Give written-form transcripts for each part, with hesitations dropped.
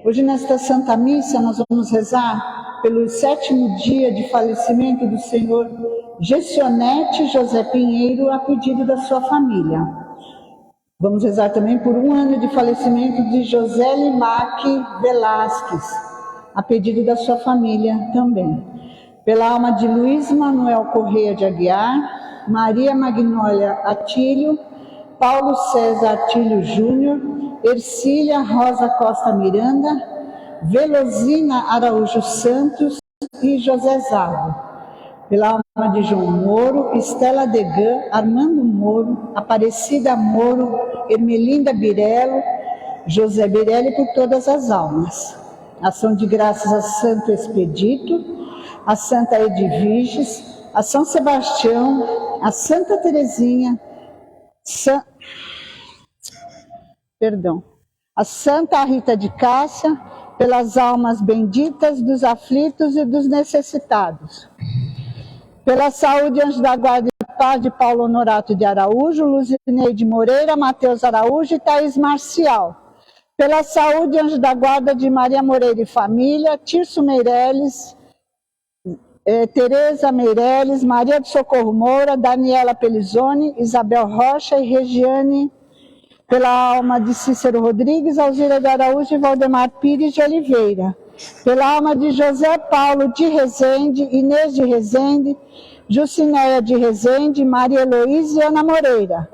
Hoje, nesta Santa Missa, nós vamos rezar pelo 7º dia de falecimento do senhor Gestionete José Pinheiro, a pedido da sua família. Vamos rezar também por 1 ano de falecimento de José Limaque Velasquez, a pedido da sua família também. Pela alma de Luiz Manuel Correia de Aguiar, Maria Magnólia Atílio, Paulo César Atílio Júnior, Ercília Rosa Costa Miranda, Velozina Araújo Santos e José Zago. Pela alma de João Moro, Estela Degan, Armando Moro, Aparecida Moro, Ermelinda Birello, José Birelli, por todas as almas. Ação de graças a Santo Expedito, a Santa Edviges, a São Sebastião, a Santa Teresinha, a Santa Rita de Cássia, pelas almas benditas dos aflitos e dos necessitados. Pela saúde, anjo da guarda e paz de Paulo Honorato de Araújo, Luzineide Moreira, Mateus Araújo e Thaís Marcial. Pela saúde, anjo da guarda de Maria Moreira e família, Tirso Meirelles, Tereza Meirelles, Maria do Socorro Moura, Daniela Pelizoni, Isabel Rocha e Regiane. Pela alma de Cícero Rodrigues, Alzira de Araújo e Valdemar Pires de Oliveira. Pela alma de José Paulo de Rezende, Inês de Rezende, Jucinéia de Rezende, Maria Heloísa e Ana Moreira.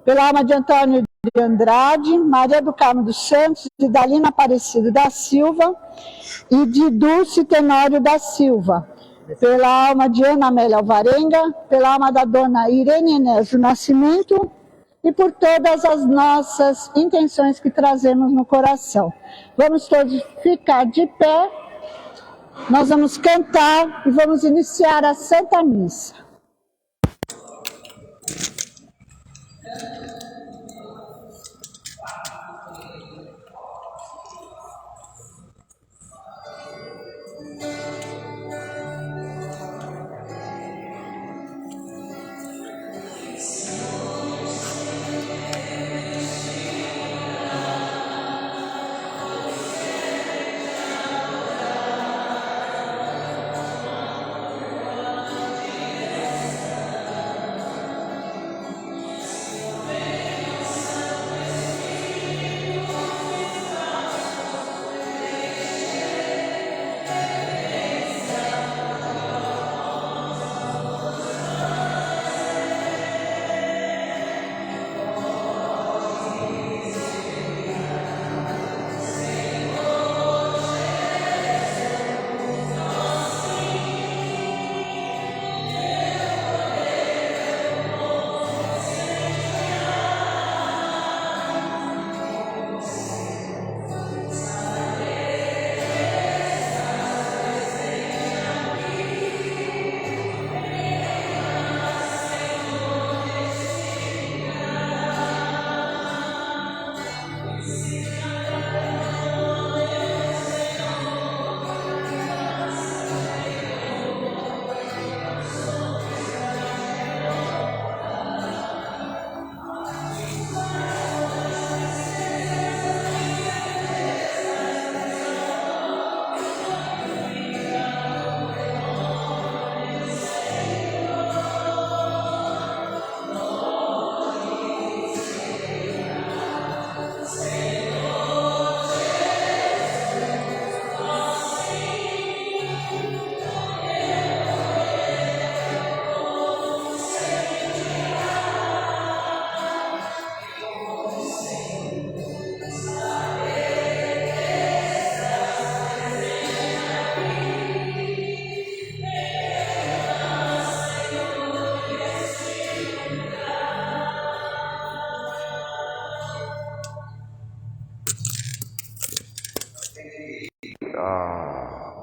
Pela alma de Antônio de Andrade, Maria do Carmo dos Santos, de Dalina Aparecido da Silva e de Dulce Tenório da Silva. Pela alma de Ana Amélia Alvarenga, pela alma da dona Irene Enéas do Nascimento, e por todas as nossas intenções que trazemos no coração. Vamos todos ficar de pé, nós vamos cantar e vamos iniciar a Santa Missa.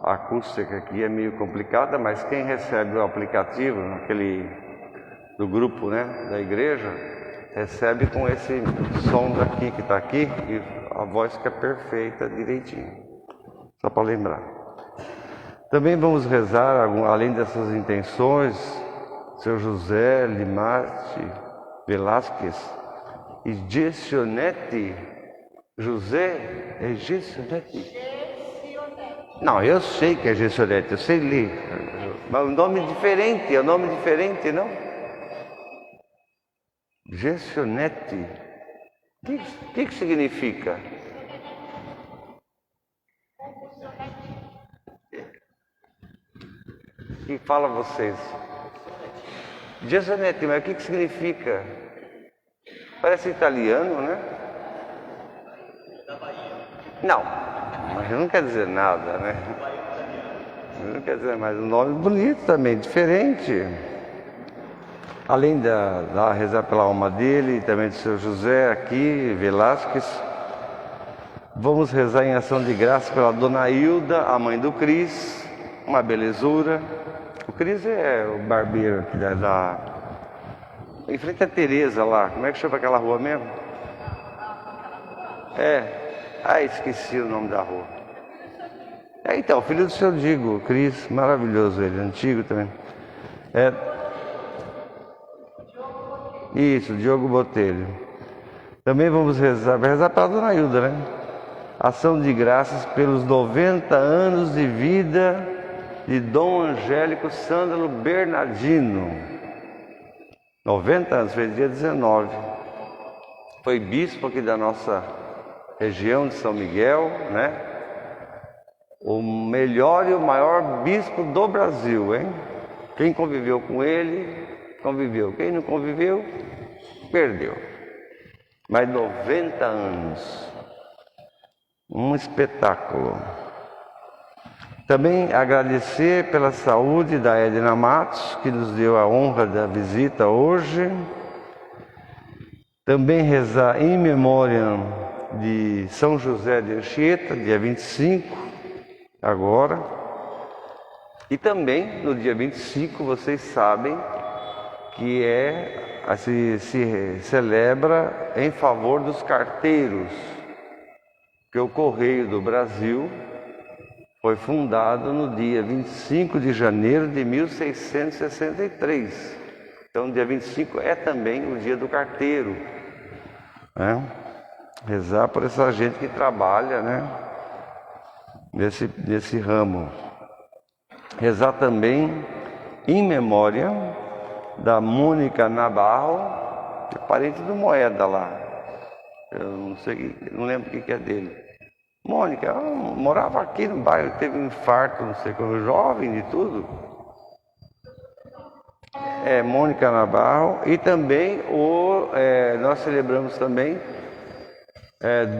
A acústica aqui é meio complicada, mas quem recebe o aplicativo, do grupo, né, da igreja, recebe com esse som daqui que está aqui e a voz fica perfeita, direitinho. Só para lembrar. Também vamos rezar, além dessas intenções, seu José Limaque Velasquez e Gestionete, José Gestionete. Não, eu sei que é Gestionete, eu sei ler. Mas o nome diferente, é um nome diferente, não? Gestionete. O que significa? Que fala vocês? Gestionete, mas o que significa? Parece italiano, né? Não, mas não quer dizer nada, né? Não quer dizer, mas um nome bonito também, diferente. Além da rezar pela alma dele e também do seu José aqui, Velasquez, vamos rezar em ação de graça pela Dona Hilda, a mãe do Cris, uma belezura. O Cris é o barbeiro aqui em frente a Tereza lá, como é que chama aquela rua mesmo? Esqueci o nome da rua. Então, filho do seu Digo, o Cris, maravilhoso ele, antigo também. Isso, Diogo Botelho. Também vamos rezar, vai rezar para a Dona Hilda, né? Ação de graças pelos 90 anos de vida de Dom Angélico Sândalo Bernardino. 90 anos, fez dia 19. Foi bispo aqui da nossa região de São Miguel, né? O melhor e o maior bispo do Brasil, hein? Quem conviveu com ele, conviveu. Quem não conviveu, perdeu. Mas 90 anos. Um espetáculo. Também agradecer pela saúde da Edna Matos, que nos deu a honra da visita hoje. Também rezar em memória de São José de Anchieta, dia 25, agora. E também, no dia 25, vocês sabem que se celebra em favor dos carteiros, que o Correio do Brasil foi fundado no dia 25 de janeiro de 1663. Então, dia 25 é também o dia do carteiro, né? Rezar por essa gente que trabalha, né? Nesse ramo. Rezar também em memória da Mônica Navarro, que é parente do Moeda lá. Eu não sei, não lembro o que é dele. Mônica, ela morava aqui no bairro, teve um infarto, não sei como, jovem de tudo. Mônica Navarro. E também nós celebramos também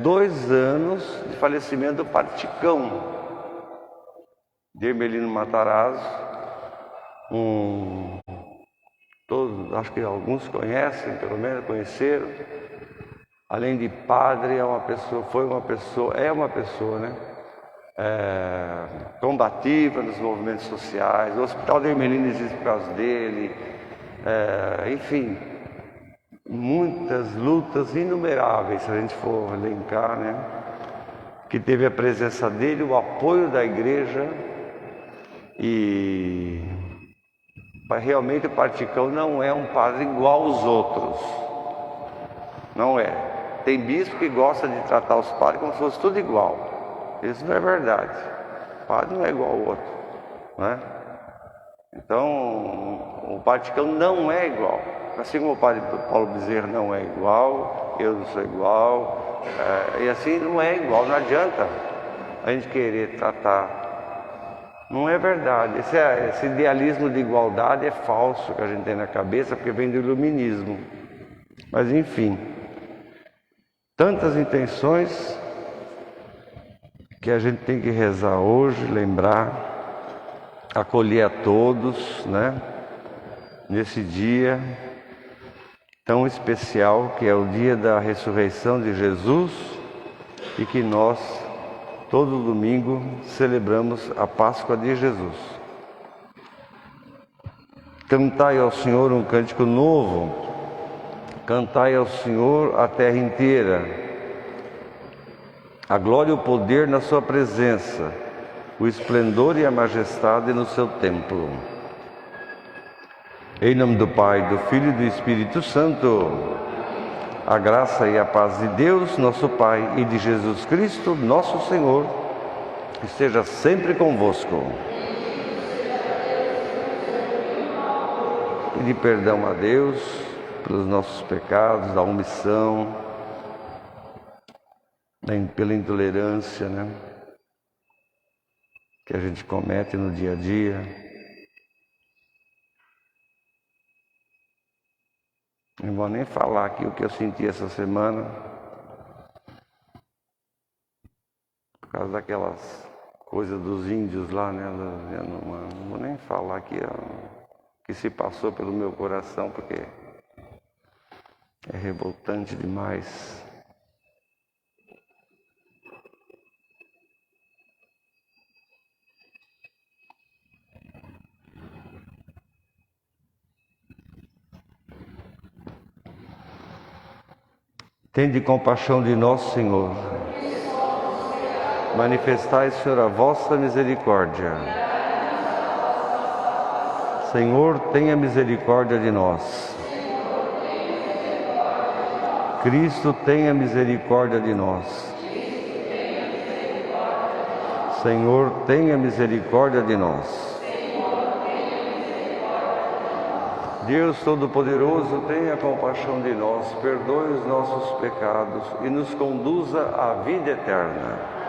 2 anos de falecimento do Paticão, de Hermelino Matarazzo. Todos, acho que alguns conhecem, pelo menos conheceram. Além de padre, é uma pessoa, né? Combativa nos movimentos sociais. O Hospital de Hermelino existe por causa dele. Enfim, muitas lutas inumeráveis, se a gente for elencar, né? Que teve a presença dele, o apoio da igreja. E realmente o Paticão não é um padre igual aos outros. Não é. Tem bispo que gosta de tratar os padres como se fosse tudo igual. Isso não é verdade. O padre não é igual ao outro, né? Então, o Paticão não é igual. Assim como o padre Paulo Bezerra não é igual, eu não sou igual, e assim não é igual. Não adianta a gente querer tratar. Não é verdade. Esse idealismo de igualdade é falso que a gente tem na cabeça, porque vem do iluminismo. Mas enfim, tantas intenções que a gente tem que rezar hoje, lembrar, acolher a todos, né? Nesse dia tão especial que é o dia da ressurreição de Jesus e que nós, todo domingo, celebramos a Páscoa de Jesus. Cantai ao Senhor um cântico novo, cantai ao Senhor a terra inteira. A glória e o poder na sua presença, o esplendor e a majestade no seu templo. Em nome do Pai, do Filho e do Espírito Santo, a graça e a paz de Deus, nosso Pai, e de Jesus Cristo, nosso Senhor, esteja sempre convosco. Pedir perdão a Deus pelos nossos pecados, da omissão, pela intolerância, né, que a gente comete no dia a dia. Não vou nem falar aqui o que eu senti essa semana, por causa daquelas coisas dos índios lá, né? Eu não vou nem falar aqui o que se passou pelo meu coração, porque é revoltante demais. Tende compaixão de nós, Senhor. Manifestai, Senhor, a vossa misericórdia. Senhor, tenha misericórdia de nós. Cristo, tenha misericórdia de nós. Senhor, tenha misericórdia de nós. Deus Todo-Poderoso, tenha compaixão de nós, perdoe os nossos pecados e nos conduza à vida eterna.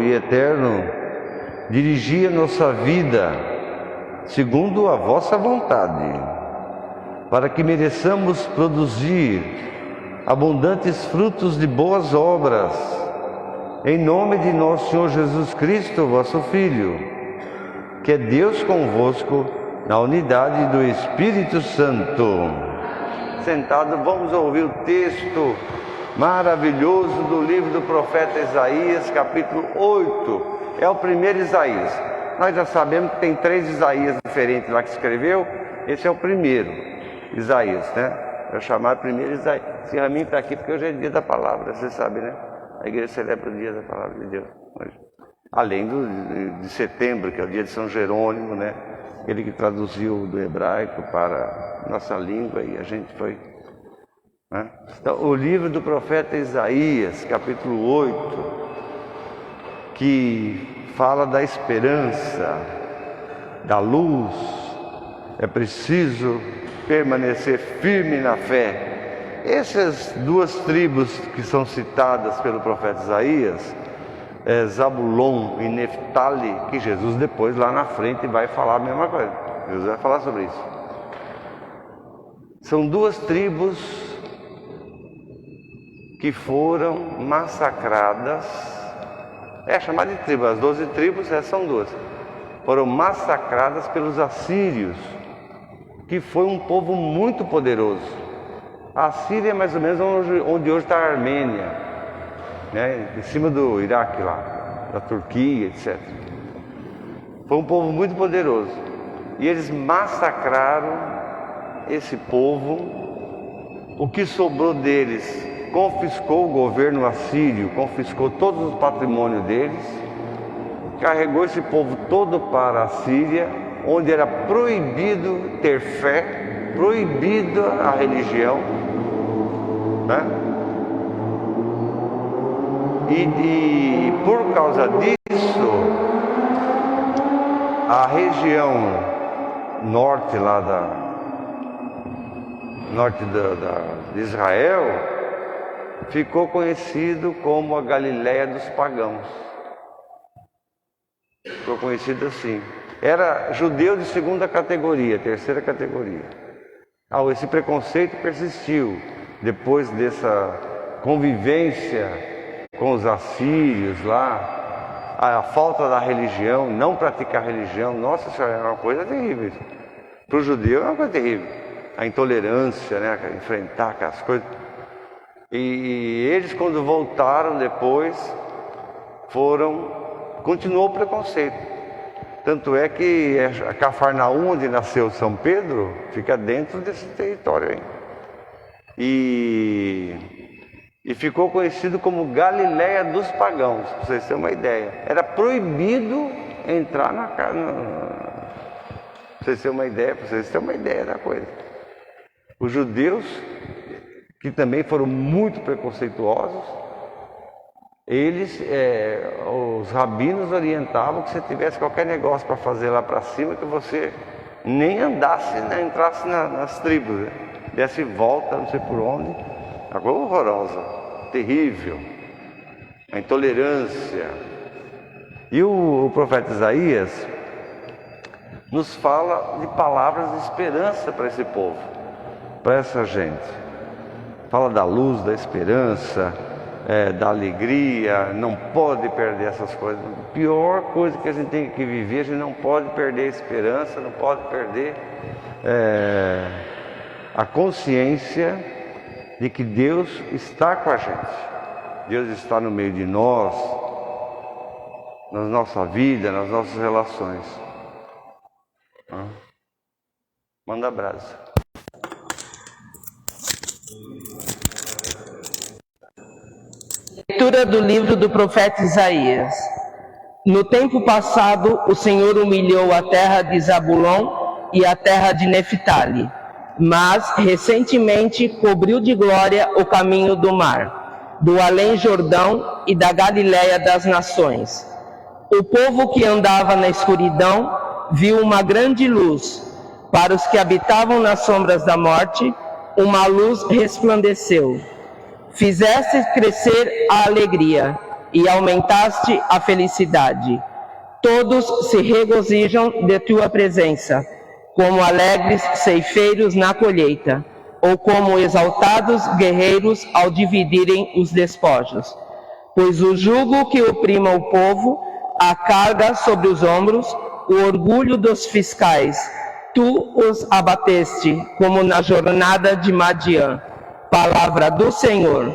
E eterno, dirigi a nossa vida segundo a vossa vontade, para que mereçamos produzir abundantes frutos de boas obras, em nome de nosso Senhor Jesus Cristo, vosso Filho, que é Deus convosco, na unidade do Espírito Santo. Sentado, vamos ouvir o texto maravilhoso do livro do profeta Isaías, capítulo 8. É o primeiro Isaías. Nós já sabemos que tem 3 Isaías diferentes lá que escreveu. Esse é o primeiro Isaías, né? É chamado primeiro Isaías. Esse raminho está aqui porque hoje é dia da palavra, você sabe, né? A igreja celebra o dia da palavra de Deus hoje. Além de setembro, que é o dia de São Jerônimo, né? Ele que traduziu do hebraico para nossa língua e a gente foi... né? Então, o livro do profeta Isaías, capítulo 8, que fala da esperança, da luz. É preciso permanecer firme na fé. Essas 2 tribos que são citadas pelo profeta Isaías, Zabulon e Neftali, que Jesus depois lá na frente vai falar a mesma coisa. Jesus vai falar sobre isso. São 2 tribos que foram massacradas. É chamada de tribo, as 12 tribos são 2. Foram massacradas pelos assírios, que foi um povo muito poderoso. A Síria é mais ou menos onde hoje está a Armênia, né? Em cima do Iraque lá, da Turquia, etc. Foi um povo muito poderoso. E eles massacraram esse povo. O que sobrou deles, confiscou o governo assírio, confiscou todo o patrimônio deles, carregou esse povo todo para a Síria, onde era proibido ter fé, proibido a religião, né? E por causa disso, a região norte lá de Israel ficou conhecido como a Galileia dos pagãos. Ficou conhecido assim. Era judeu de 2ª categoria, 3ª categoria. Esse preconceito persistiu depois dessa convivência com os assírios lá, a falta da religião, não praticar religião. Nossa Senhora, é uma coisa terrível. Para o judeu é uma coisa terrível. A intolerância, né? Enfrentar aquelas coisas. E eles, quando voltaram depois, continuou o preconceito. Tanto é que a Cafarnaum, onde nasceu São Pedro, fica dentro desse território aí. E ficou conhecido como Galileia dos pagãos, para vocês terem uma ideia. Era proibido entrar na casa. Para vocês terem uma ideia da coisa. Os judeus, que também foram muito preconceituosos, os rabinos orientavam que você tivesse qualquer negócio para fazer lá para cima, que você nem andasse, né, entrasse nas tribos, né? Desse volta, não sei por onde. Uma coisa horrorosa, terrível. A intolerância. E o profeta Isaías nos fala de palavras de esperança para esse povo, para essa gente. Fala da luz, da esperança, da alegria. Não pode perder essas coisas. A pior coisa que a gente tem que viver, a gente não pode perder a esperança, não pode perder a consciência de que Deus está com a gente. Deus está no meio de nós, na nossa vida, nas nossas relações. Manda brasa. Leitura do livro do profeta Isaías. No tempo passado, o Senhor humilhou a terra de Zabulon e a terra de Neftali, mas recentemente cobriu de glória o caminho do mar, do além-Jordão e da Galileia das nações. O povo que andava na escuridão viu uma grande luz. Para os que habitavam nas sombras da morte, uma luz resplandeceu. Fizeste crescer a alegria e aumentaste a felicidade. Todos se regozijam de tua presença, como alegres ceifeiros na colheita, ou como exaltados guerreiros ao dividirem os despojos. Pois o jugo que oprima o povo, a carga sobre os ombros, o orgulho dos fiscais, tu os abateste, como na jornada de Madiã. Palavra do Senhor.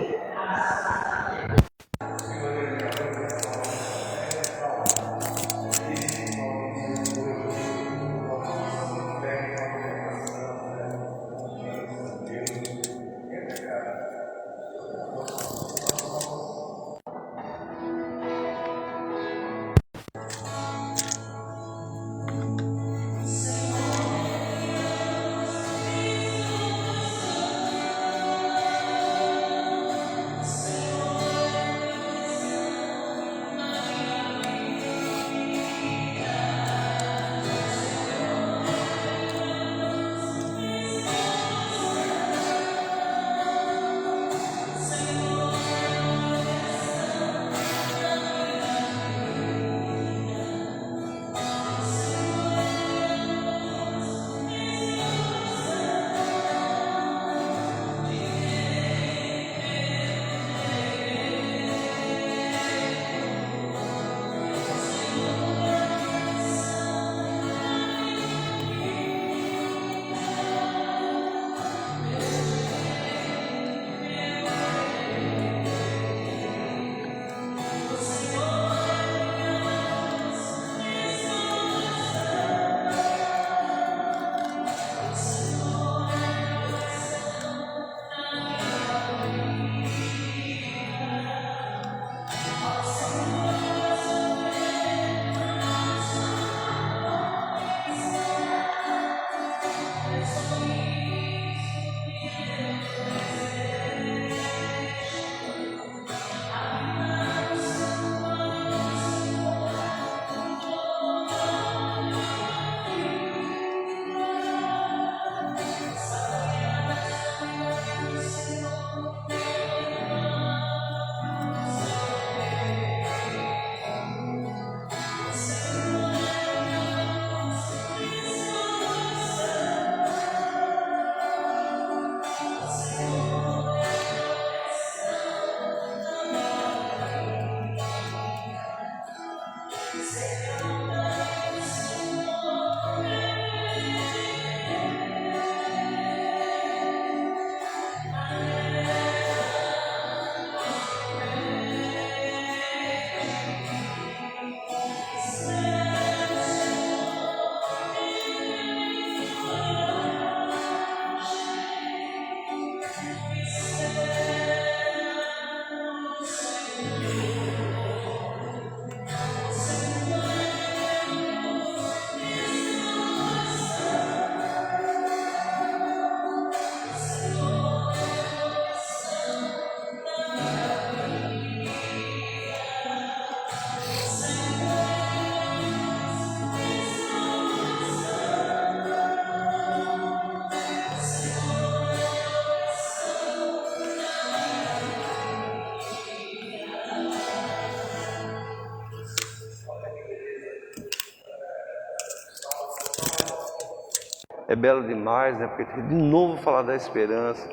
é belo demais, né? Porque de novo falar da esperança.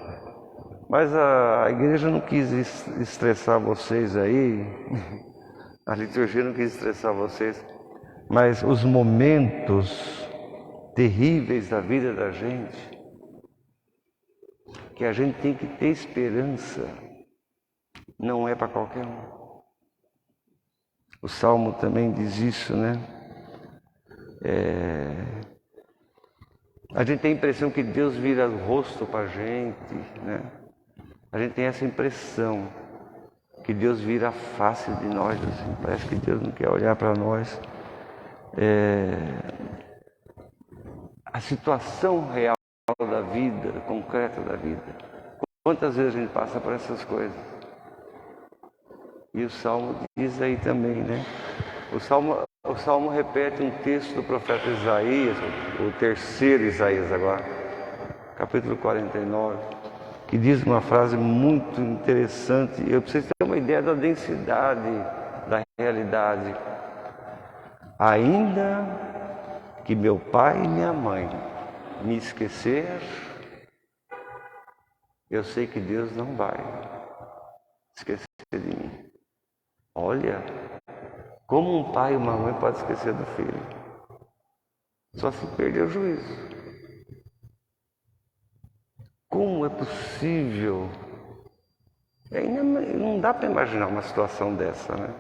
Mas a igreja não quis estressar vocês aí, a liturgia não quis estressar vocês, mas os momentos terríveis da vida da gente, que a gente tem que ter esperança, não é para qualquer um. O Salmo também diz isso, né? A gente tem a impressão que Deus vira o rosto para a gente, né? A gente tem essa impressão que Deus vira a face de nós, assim. Parece que Deus não quer olhar para nós. A situação real da vida, concreta da vida. Quantas vezes a gente passa por essas coisas? E o Salmo diz aí também, né? O Salmo repete um texto do profeta Isaías, o terceiro Isaías agora, capítulo 49, que diz uma frase muito interessante. Eu preciso ter uma ideia da densidade da realidade. Ainda que meu pai e minha mãe me esquecer, eu sei que Deus não vai esquecer de mim. Olha, como um pai e uma mãe podem esquecer do filho? Só se perder o juízo. Como é possível? Não dá para imaginar uma situação dessa, né?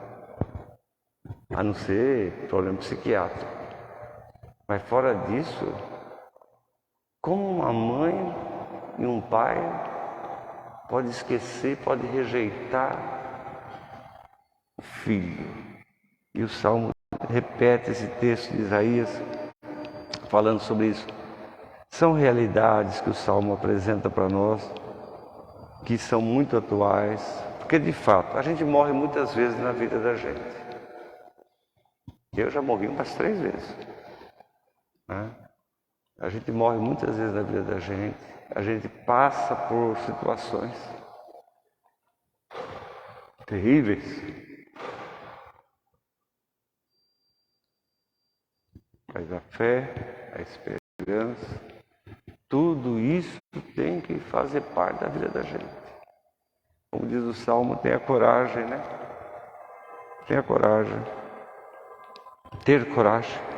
A não ser problema psiquiátrico. Mas fora disso, como uma mãe e um pai pode esquecer, pode rejeitar o filho? E o Salmo repete esse texto de Isaías falando sobre isso. São realidades que o Salmo apresenta para nós, que são muito atuais, porque de fato a gente morre muitas vezes na vida da gente. Eu já morri umas 3 vezes, né? A gente morre muitas vezes na vida da gente, a gente passa por situações terríveis. Mas a fé, a esperança, tudo isso tem que fazer parte da vida da gente. Como diz o Salmo, tenha coragem, né? Tenha coragem. Ter coragem.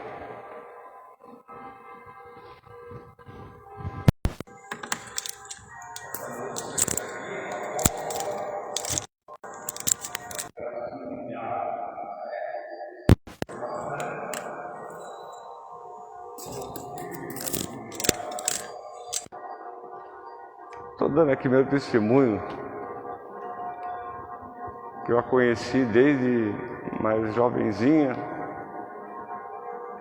Estou dando aqui meu testemunho, que eu a conheci desde mais jovenzinha,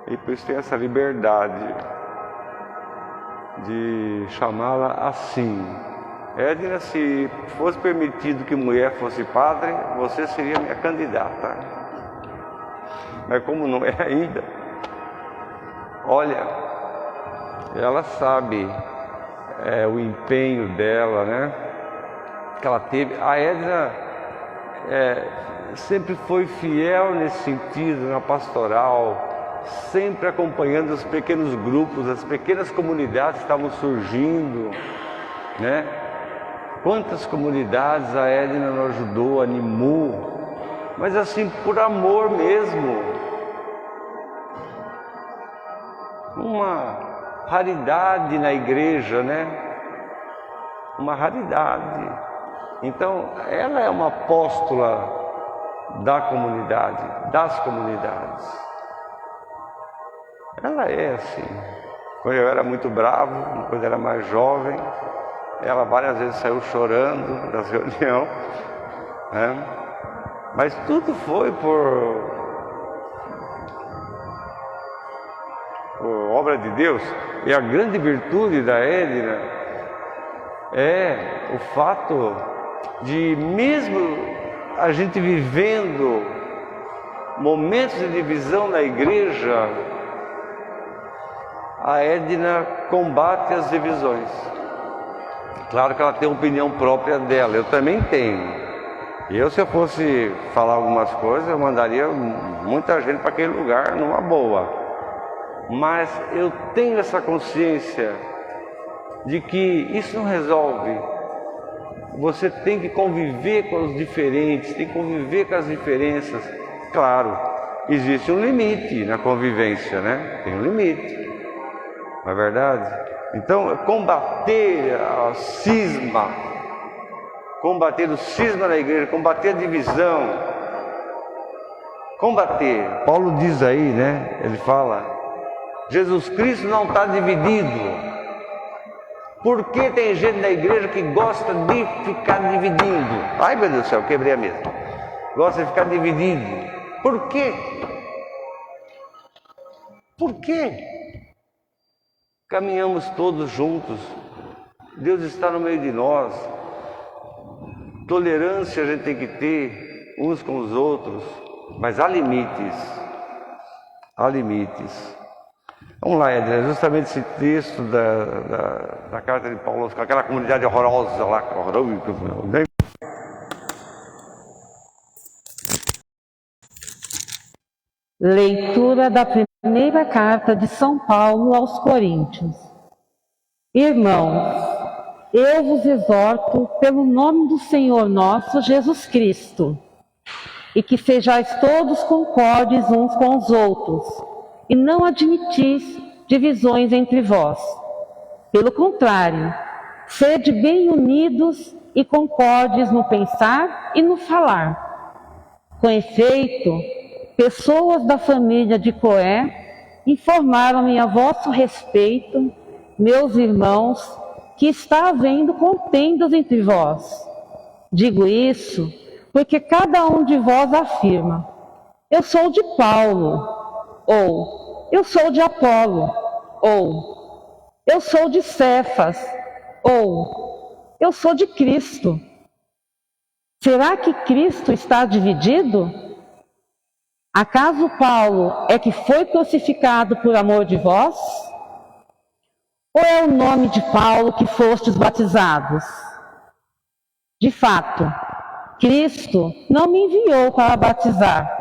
e por isso tenho essa liberdade de chamá-la assim. Edna, se fosse permitido que mulher fosse padre, você seria minha candidata. Mas como não é ainda, olha, ela sabe o empenho dela, né? Que ela teve. A Edna sempre foi fiel nesse sentido, na pastoral, sempre acompanhando os pequenos grupos, as pequenas comunidades que estavam surgindo, né? Quantas comunidades a Edna nos ajudou, animou, mas assim, por amor mesmo. Uma raridade na igreja, né? Uma raridade. Então, ela é uma apóstola da comunidade, das comunidades. Ela é assim. Quando eu era muito bravo, quando eu era mais jovem, ela várias vezes saiu chorando das reuniões, né? Mas tudo foi por obra de Deus. E a grande virtude da Edna é o fato de, mesmo a gente vivendo momentos de divisão na igreja, a Edna combate as divisões. Claro que ela tem a opinião própria dela, eu também tenho. Se eu fosse falar algumas coisas, eu mandaria muita gente para aquele lugar numa boa. mas eu tenho essa consciência de que isso não resolve. Você tem que conviver com os diferentes, tem que conviver com as diferenças. Claro, existe um limite na convivência, né? Tem um limite, não é verdade? Então, combater o cisma na igreja, combater a divisão, combater. Paulo diz aí, né? Ele fala, Jesus Cristo não está dividido. Por que tem gente na igreja que gosta de ficar dividindo? Ai, meu Deus do céu, quebrei a mesa. Gosta de ficar dividido. Por quê? Por quê? Caminhamos todos juntos. Deus está no meio de nós. Tolerância a gente tem que ter uns com os outros. Mas há limites. Há limites. Vamos lá, Edna, justamente esse texto da carta de Paulo, com aquela comunidade horrorosa lá, né? Leitura da primeira carta de São Paulo aos Coríntios. Irmãos, eu vos exorto pelo nome do Senhor nosso Jesus Cristo, e que sejais todos concordes uns com os outros, e não admitis divisões entre vós. Pelo contrário, sede bem unidos e concordes no pensar e no falar. Com efeito, pessoas da família de Cloé informaram-me a vosso respeito, meus irmãos, que está havendo contendas entre vós. Digo isso porque cada um de vós afirma, eu sou de Paulo, ou eu sou de Apolo, ou eu sou de Cefas, ou eu sou de Cristo. Será que Cristo está dividido? Acaso Paulo é que foi crucificado por amor de vós? Ou é o nome de Paulo que fostes batizados? De fato, Cristo não me enviou para batizar,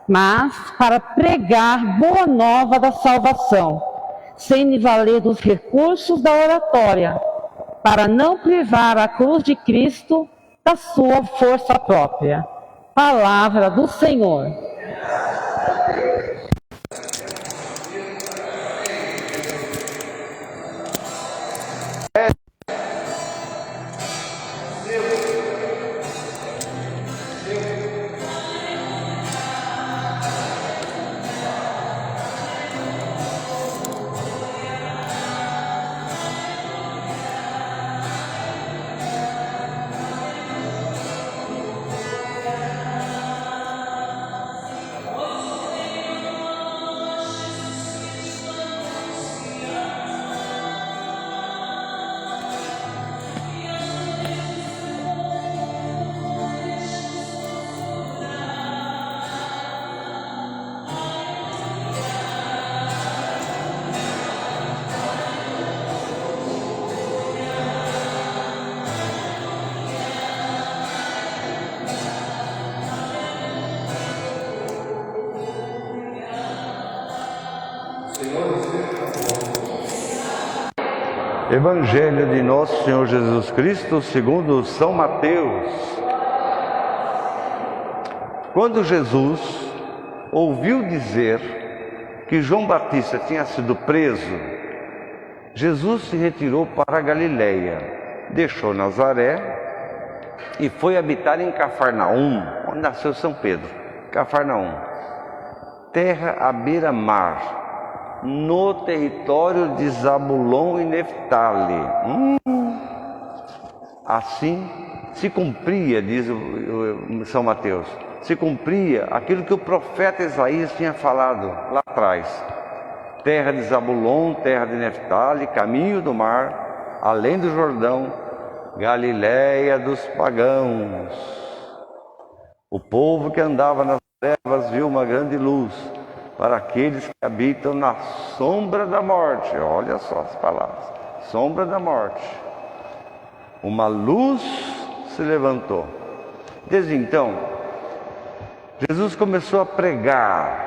mas para pregar boa nova da salvação, sem me valer dos recursos da oratória, para não privar a cruz de Cristo da sua força própria. Palavra do Senhor. Evangelho de nosso Senhor Jesus Cristo segundo São Mateus. Quando Jesus ouviu dizer que João Batista tinha sido preso, Jesus se retirou para a Galileia, deixou Nazaré e foi habitar em Cafarnaum, onde nasceu São Pedro. Cafarnaum, terra à beira-mar, no território de Zabulon e Neftali. Assim se cumpria, diz o São Mateus, se cumpria aquilo que o profeta Isaías tinha falado lá atrás. Terra de Zabulon, terra de Neftali, caminho do mar, além do Jordão, Galileia dos pagãos. O povo que andava nas trevas viu uma grande luz. Para aqueles que habitam na sombra da morte, olha só as palavras, sombra da morte, uma luz se levantou. Desde então, Jesus começou a pregar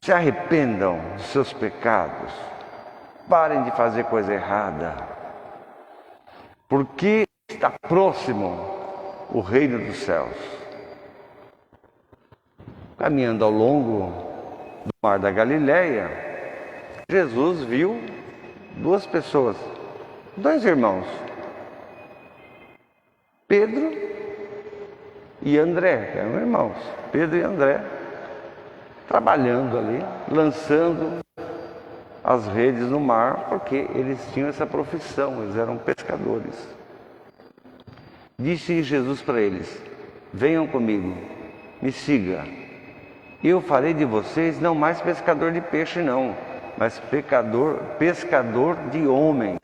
Se arrependam dos seus pecados. Parem de fazer coisa errada. Porque está próximo o reino dos céus. Caminhando ao longo do mar da Galileia, Jesus viu duas pessoas, dois irmãos, Pedro e André, que eram irmãos, Pedro e André, trabalhando ali, lançando as redes no mar, porque eles tinham essa profissão, eles eram pescadores. Disse Jesus para eles: venham comigo, me siga, eu farei de vocês não mais pescador de peixe não, mas pescador de homens.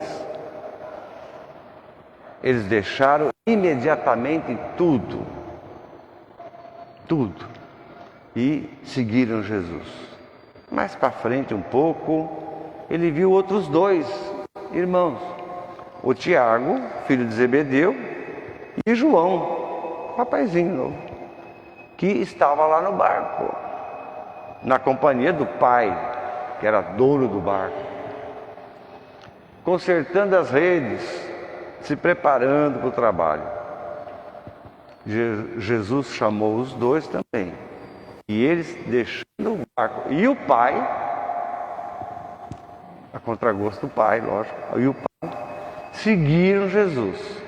Eles deixaram imediatamente tudo, e seguiram Jesus. Mais para frente um pouco, ele viu outros dois irmãos, o Tiago, filho de Zebedeu, e João, rapazinho novo, que estava lá no barco, na companhia do pai, que era dono do barco, consertando as redes, se preparando para o trabalho. Jesus chamou os dois também, e eles deixando o barco, e o pai, a contragosto do pai, lógico, e o pai seguiram Jesus.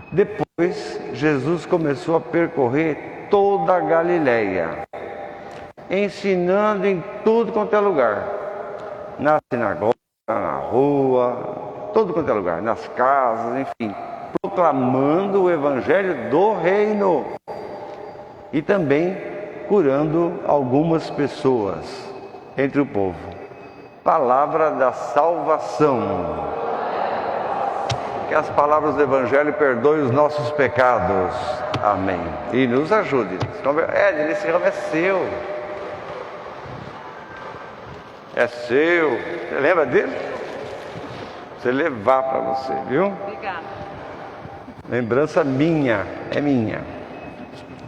Depois, Jesus começou a percorrer toda a Galileia, ensinando em tudo quanto é lugar, na sinagoga, na rua, todo quanto é lugar, nas casas, enfim, proclamando o evangelho do reino e também curando algumas pessoas entre o povo. Palavra da salvação. Que as palavras do evangelho perdoem os nossos pecados. Amém. E nos ajude. Esse ramo é seu. É seu. Você lembra dele? Você levar para você, viu? Obrigada. Lembrança minha, é minha.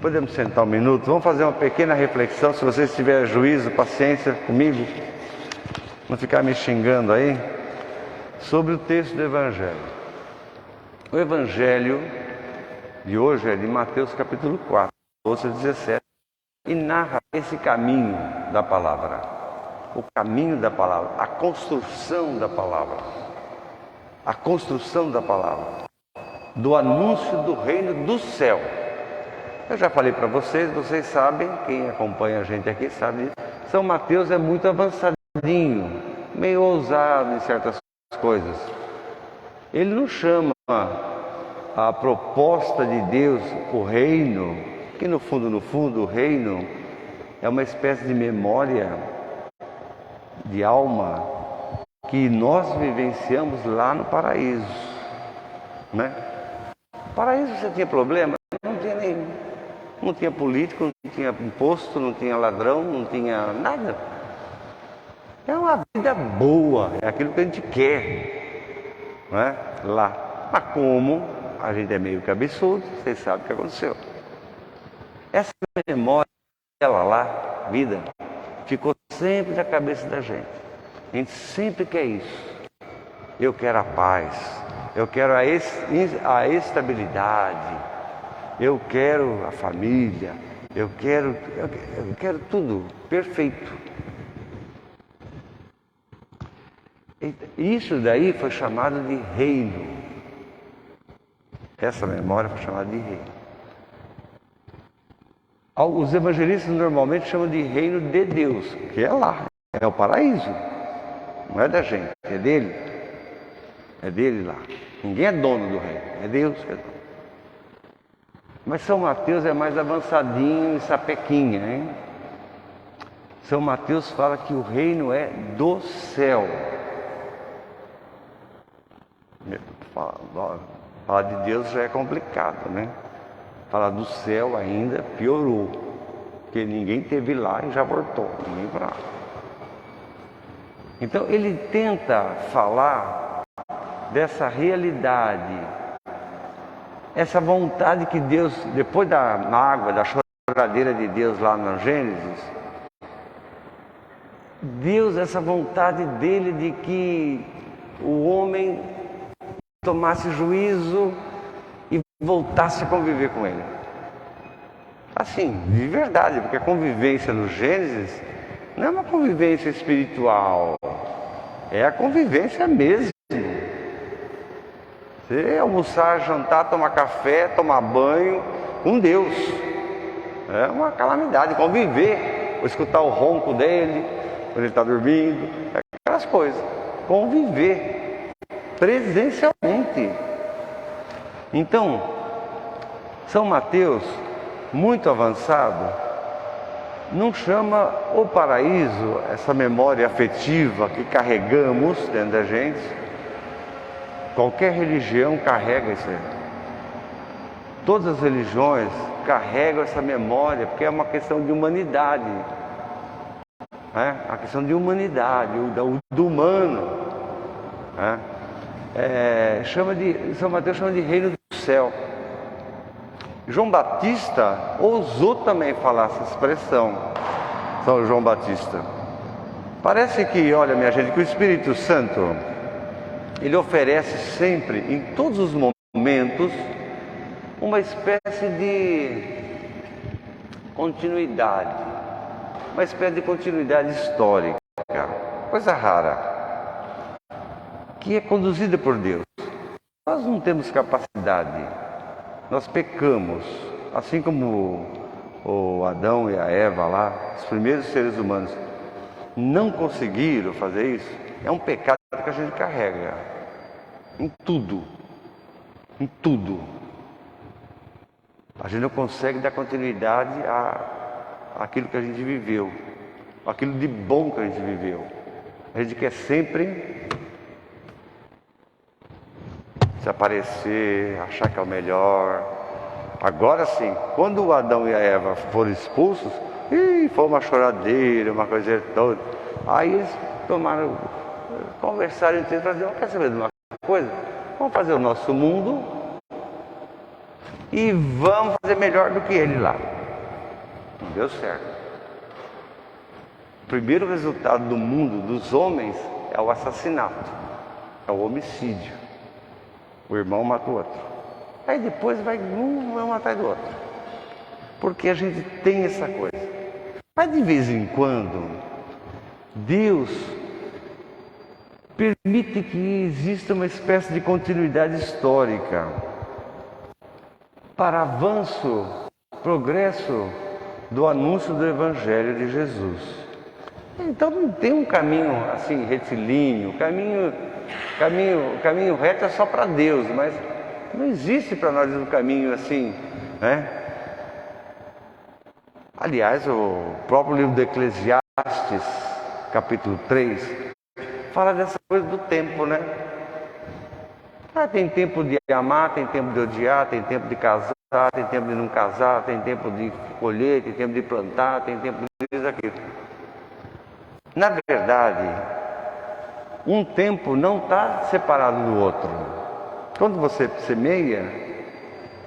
Podemos sentar um minuto? Vamos fazer uma pequena reflexão. Se vocês tiverem juízo, paciência comigo, não ficar me xingando aí, sobre o texto do evangelho. O evangelho de hoje é de Mateus capítulo 4, 12 a 17, e narra esse caminho da palavra, o caminho da palavra, a construção da palavra, do anúncio do reino do céu. Eu já falei para vocês, vocês sabem, quem acompanha a gente aqui sabe disso. São Mateus é muito avançadinho, meio ousado em certas coisas. Ele não chama a proposta de Deus, o reino, que no fundo, o reino é uma espécie de memória de alma que nós vivenciamos lá no paraíso, né? No paraíso você tinha problema? Não tinha nenhum. Não tinha político, não tinha imposto, não tinha ladrão, não tinha nada. É uma vida boa, é aquilo que a gente quer, né? Lá. Mas como a gente é meio cabeçudo, vocês sabem o que aconteceu. Essa memória dela lá, vida, ficou sempre na cabeça da gente. A gente sempre quer isso. Eu quero a paz, eu quero a estabilidade, eu quero a família, eu quero tudo perfeito. Isso daí foi chamado de reino. Essa memória foi chamada de reino. Os evangelistas normalmente chamam de reino de Deus, que é lá, é o paraíso. Não é da gente, é dele. É dele lá. Ninguém é dono do reino, é Deus que é dono. Mas São Mateus é mais avançadinho e sapequinha, hein? São Mateus fala que o reino é do céu. Falar de Deus já é complicado, né? Falar do céu ainda piorou, porque ninguém teve lá e já voltou, ninguém para lá. Então ele tenta falar dessa realidade, essa vontade que Deus, depois da mágoa, da choradeira de Deus lá no Gênesis, Deus, essa vontade dele de que o homem tomasse juízo e voltasse a conviver com ele. Assim, de verdade, porque a convivência no Gênesis não é uma convivência espiritual, é a convivência mesmo. Você almoçar, jantar, tomar café, tomar banho com Deus. É uma calamidade, conviver, ou escutar o ronco dele, quando ele está dormindo, aquelas coisas. Conviver presencialmente. Então, São Mateus, muito avançado, não chama o paraíso, essa memória afetiva que carregamos dentro da gente. Qualquer religião carrega isso aí. Todas as religiões carregam essa memória, porque é uma questão de humanidade. A questão de humanidade, do humano. São Mateus chama de reino do céu. João Batista ousou também falar essa expressão, São João Batista. Parece que, olha minha gente, que o Espírito Santo, ele oferece sempre, em todos os momentos, uma espécie de continuidade, uma espécie de continuidade histórica, coisa rara, que é conduzida por Deus. Nós não temos capacidade, nós pecamos, assim como o Adão e a Eva lá, os primeiros seres humanos, não conseguiram fazer isso. É um pecado que a gente carrega em tudo, em tudo. A gente não consegue dar continuidade àquilo que a gente viveu, aquilo de bom que a gente viveu. A gente quer sempre se aparecer, achar que é o melhor. Agora sim, quando o Adão e a Eva foram expulsos, foi uma choradeira, uma coisa toda. Aí eles conversaram entre eles e falaram: quer saber de uma coisa? Vamos fazer o nosso mundo e vamos fazer melhor do que ele lá. Não deu certo. O primeiro resultado do mundo dos homens é o assassinato, é o homicídio. O irmão mata o outro. Aí depois vai um atrás do outro. Porque a gente tem essa coisa. Mas de vez em quando, Deus permite que exista uma espécie de continuidade histórica para avanço, progresso do anúncio do Evangelho de Jesus. Então não tem um caminho assim retilíneo, caminho reto é só para Deus, mas não existe para nós um caminho assim, né? Aliás, o próprio livro do Eclesiastes, capítulo 3, fala dessa coisa do tempo, né? Tem tempo de amar, tem tempo de odiar, tem tempo de casar, tem tempo de não casar, tem tempo de colher, tem tempo de plantar, tem tempo de isso, aquilo. Na verdade, um tempo não está separado do outro. Quando você semeia,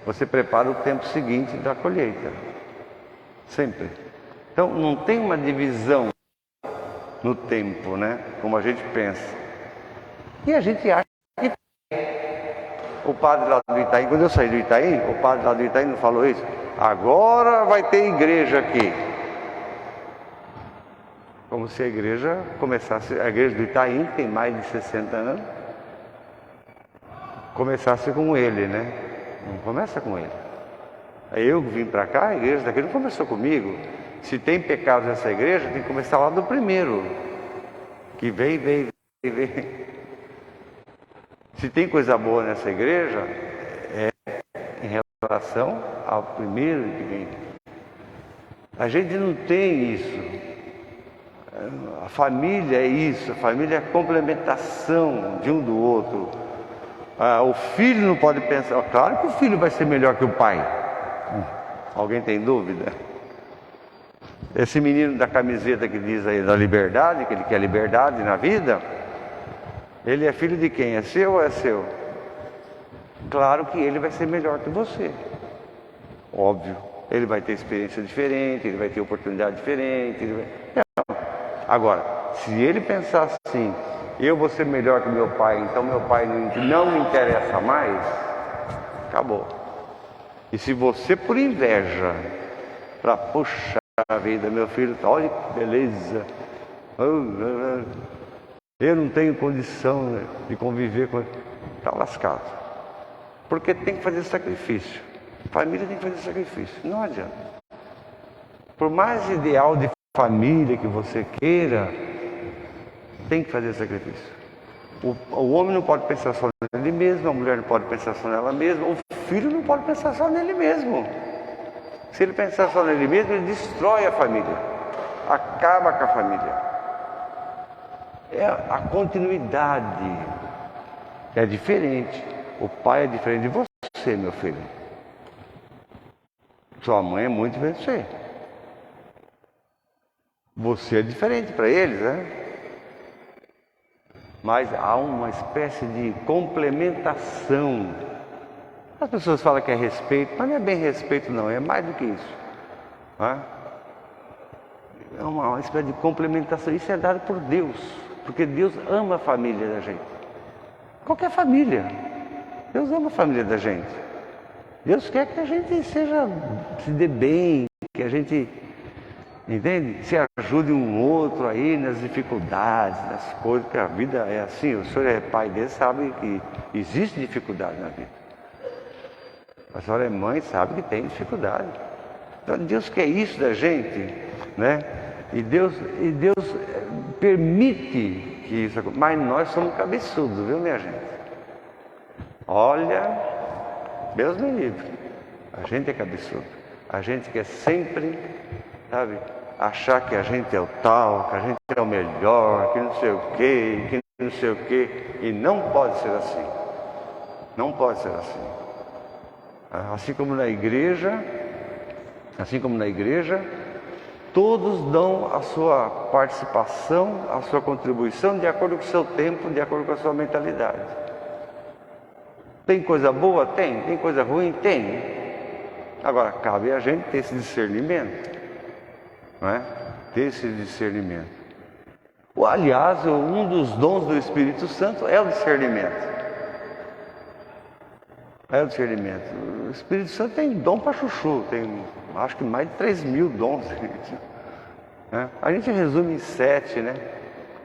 você prepara o tempo seguinte da colheita. Sempre. Então não tem uma divisão no tempo, né? Como a gente pensa. E a gente acha que o padre lá do Itaim, quando eu saí do Itaim, o padre lá do Itaim não falou isso? Agora vai ter igreja aqui. Como se a igreja começasse, a igreja do Itaim tem mais de 60 anos, começasse com ele, né? Não começa com ele. Aí eu vim para cá, a igreja daqui não começou comigo. Se tem pecados nessa igreja, tem que começar lá do primeiro. Que vem. Se tem coisa boa nessa igreja, é em relação ao primeiro que vem. A gente não tem isso. A família é isso, a família é a complementação de um do outro. O filho não pode pensar, claro que o filho vai ser melhor que o pai. Alguém tem dúvida? Esse menino da camiseta que diz aí da liberdade, que ele quer liberdade na vida, ele é filho de quem? É seu ou é seu? Claro que ele vai ser melhor que você. Óbvio. Ele vai ter experiência diferente, ele vai ter oportunidade diferente. Agora, se ele pensar assim, eu vou ser melhor que meu pai, então meu pai não me interessa mais, acabou. E se você, por inveja, para puxar a vida, meu filho, olha que beleza, eu não tenho condição de conviver com ele, está lascado. Porque tem que fazer sacrifício. Família tem que fazer sacrifício, não adianta. Por mais ideal de família que você queira, tem que fazer sacrifício. O homem não pode pensar só nele mesmo, a mulher não pode pensar só nela mesma, o filho não pode pensar só nele mesmo. Se ele pensar só nele mesmo, ele destrói a família, acaba com a família. É a continuidade é diferente. O pai é diferente de você, meu filho. Sua mãe é muito diferente de você. Você é diferente para eles, né? Mas há uma espécie de complementação. As pessoas falam que é respeito, mas não é bem respeito não, é mais do que isso. Não é? É uma espécie de complementação, isso é dado por Deus, porque Deus ama a família da gente. Qualquer família, Deus ama a família da gente. Deus quer que a gente se dê bem, que a gente, entende? Se ajude um outro aí nas dificuldades, nas coisas, porque a vida é assim. O senhor é pai dele, sabe que existe dificuldade na vida. A senhora é mãe, sabe que tem dificuldade. Então Deus quer isso da gente, né? E Deus permite que isso aconteça. Mas nós somos cabeçudos, viu, minha gente? Olha, Deus me livre. A gente é cabeçudo. A gente quer sempre, sabe, achar que a gente é o tal, que a gente é o melhor, que não sei o quê, que não sei o quê. E não pode ser assim. Não pode ser assim. Assim como na igreja, todos dão a sua participação, a sua contribuição de acordo com o seu tempo, de acordo com a sua mentalidade. Tem coisa boa? Tem. Tem coisa ruim? Tem. Agora, cabe a gente ter esse discernimento, não é? Ter esse discernimento. Aliás, um dos dons do Espírito Santo é o discernimento. É o discernimento. O Espírito Santo tem dom para chuchu, tem acho que mais de 3.000 dons. Né? A gente resume em 7, né?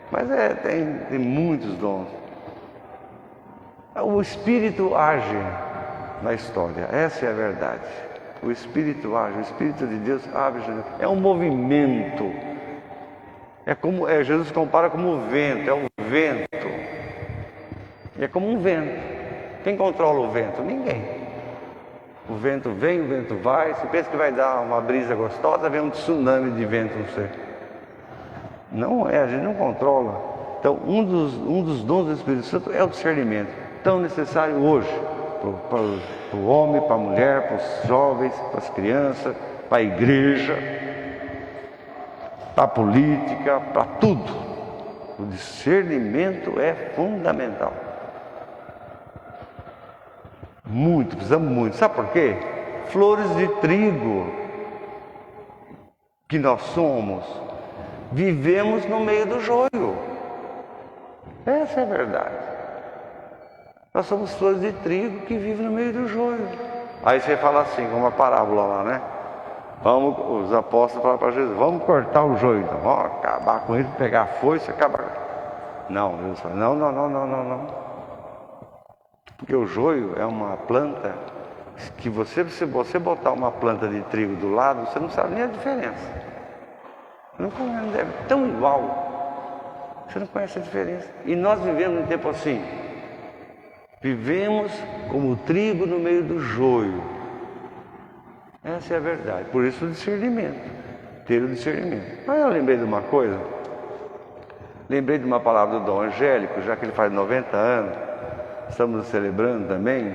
Mas tem muitos dons. O Espírito age na história, essa é a verdade. O Espírito age, o Espírito de Deus age. É um movimento. Jesus compara como o vento, é um vento. É como um vento. Quem controla o vento? Ninguém. O vento vem, o vento vai. Você pensa que vai dar uma brisa gostosa, vem um tsunami de vento no você. Não é, a gente não controla. Então, um dos dons do Espírito Santo é o discernimento. Tão necessário hoje, para o homem, para a mulher, para os jovens, para as crianças, para a igreja, para a política, para tudo. O discernimento é fundamental. Muito, precisamos muito. Sabe por quê? Flores de trigo que nós somos, vivemos no meio do joio. Essa é a verdade. Nós somos flores de trigo que vivem no meio do joio. Aí você fala assim, como uma parábola lá, né? Os apóstolos falaram para Jesus, vamos cortar o joio, então. Vamos acabar com ele, pegar a foice e acabar. Não, Jesus fala, não. Porque o joio é uma planta que se você botar uma planta de trigo do lado, você não sabe nem a diferença. Não é tão igual. Você não conhece a diferença. E nós vivemos um tempo assim. Vivemos como o trigo no meio do joio. Essa é a verdade. Por isso o discernimento. Ter o discernimento. Mas eu lembrei de uma coisa. Lembrei de uma palavra do Dom Angélico, já que ele faz 90 anos. Estamos celebrando também.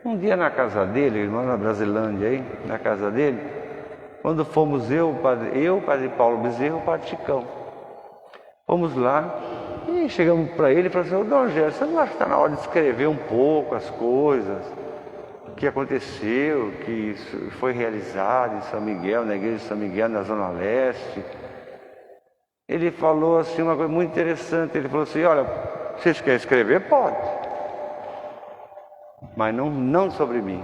Um dia na casa dele, ele mora na Brasilândia aí, na casa dele, quando fomos eu, Padre Paulo Bezerra, o Padre Chicão. Fomos lá e chegamos para ele e falamos assim, Dom Angélico, você não acha que está na hora de escrever um pouco as coisas, o que aconteceu, que foi realizado em São Miguel, na igreja de São Miguel, na Zona Leste? ele falou assim uma coisa muito interessante. Ele falou assim: olha, se vocês querem escrever, pode, mas não sobre mim.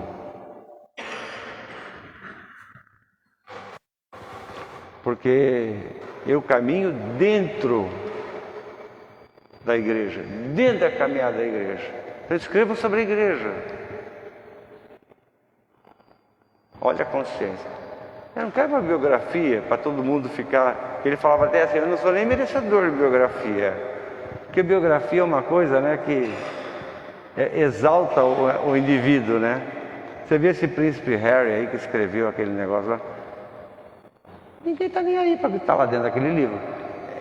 Porque eu caminho dentro da igreja, dentro da caminhada da igreja. Então escrevo sobre a igreja. Olha a consciência. Eu não quero uma biografia para todo mundo ficar... Ele falava até assim: eu não sou nem merecedor de biografia. Porque biografia é uma coisa, né, que exalta o indivíduo, né? Você vê esse príncipe Harry aí que escreveu aquele negócio lá. Ninguém está nem aí para o que está lá dentro daquele livro.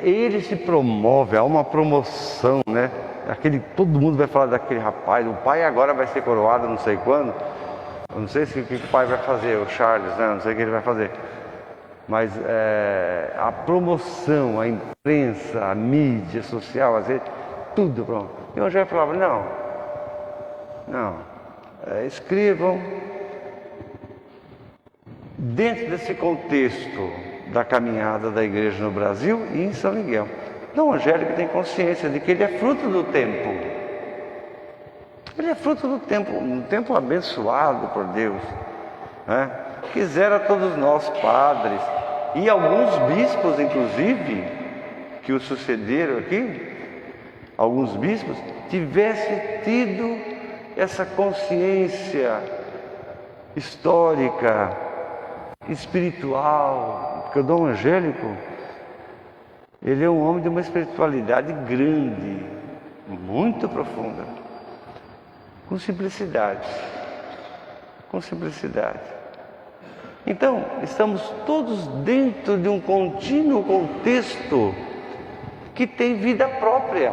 Ele se promove, há uma promoção, né? Todo mundo vai falar daquele rapaz. O pai agora vai ser coroado não sei quando. Eu não sei o que o pai vai fazer, o Charles, né? Não sei o que ele vai fazer. Mas a promoção, a imprensa, a mídia social, às vezes, tudo pronto. E o Evangelho falava: não, escrevam dentro desse contexto da caminhada da igreja no Brasil e em São Miguel. Dom Angélico tem consciência de que ele é fruto do tempo. Ele é fruto do tempo, um tempo abençoado por Deus, né? Quisera todos nós, padres, e alguns bispos, inclusive, que o sucederam aqui, alguns bispos, tivessem tido essa consciência histórica, espiritual, porque o Dom Angélico, ele é um homem de uma espiritualidade grande, muito profunda, com simplicidade, Então, estamos todos dentro de um contínuo contexto que tem vida própria.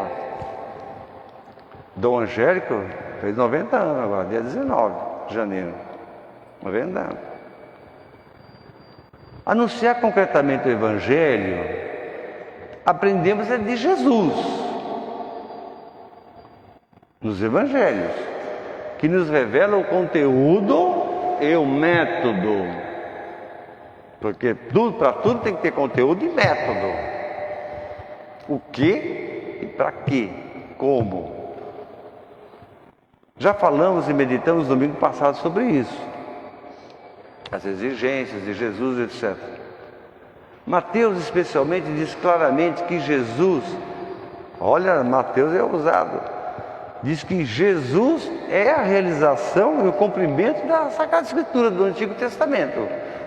Dom Angélico fez 90 anos agora, dia 19 de janeiro, 90 anos. Anunciar concretamente o Evangelho, aprendemos de Jesus, nos Evangelhos, que nos revela o conteúdo e o método, porque para tudo tem que ter conteúdo e método. O que e para quê, como. Já falamos e meditamos domingo passado sobre isso, as exigências de Jesus, etc. Mateus especialmente diz claramente que Jesus, olha, Mateus é ousado, diz que Jesus é a realização e o cumprimento da Sagrada Escritura do Antigo Testamento.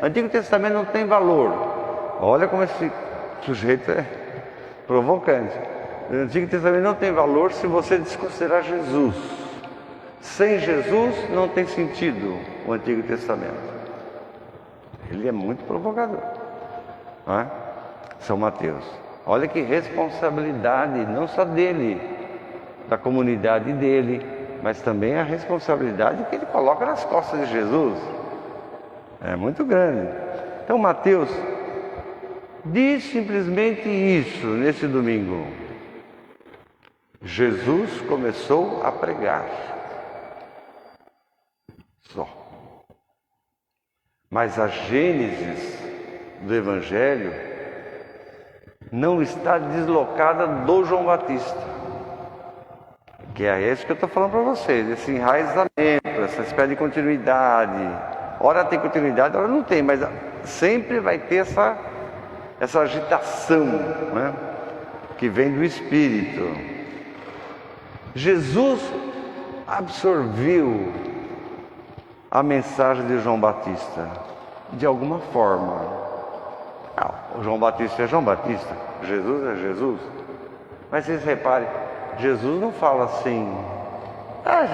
O Antigo Testamento não tem valor. Olha como esse sujeito é provocante. O Antigo Testamento não tem valor se você desconsiderar Jesus. Sem Jesus não tem sentido o Antigo Testamento. Ele é muito provocador, não é? São Mateus. Olha que responsabilidade, não só dele, da comunidade dele, mas também a responsabilidade que ele coloca nas costas de Jesus. É muito grande. Então Mateus diz simplesmente isso nesse domingo. Jesus começou a pregar. Só. Mas a gênese do Evangelho não está deslocada do João Batista, que é isso que eu estou falando para vocês, esse enraizamento, essa espécie de continuidade. Ora tem continuidade, ora não tem, mas sempre vai ter essa agitação, né, que vem do Espírito. Jesus absorveu a mensagem de João Batista, de alguma forma. O João Batista é João Batista, Jesus é Jesus. Mas vocês reparem, Jesus não fala assim: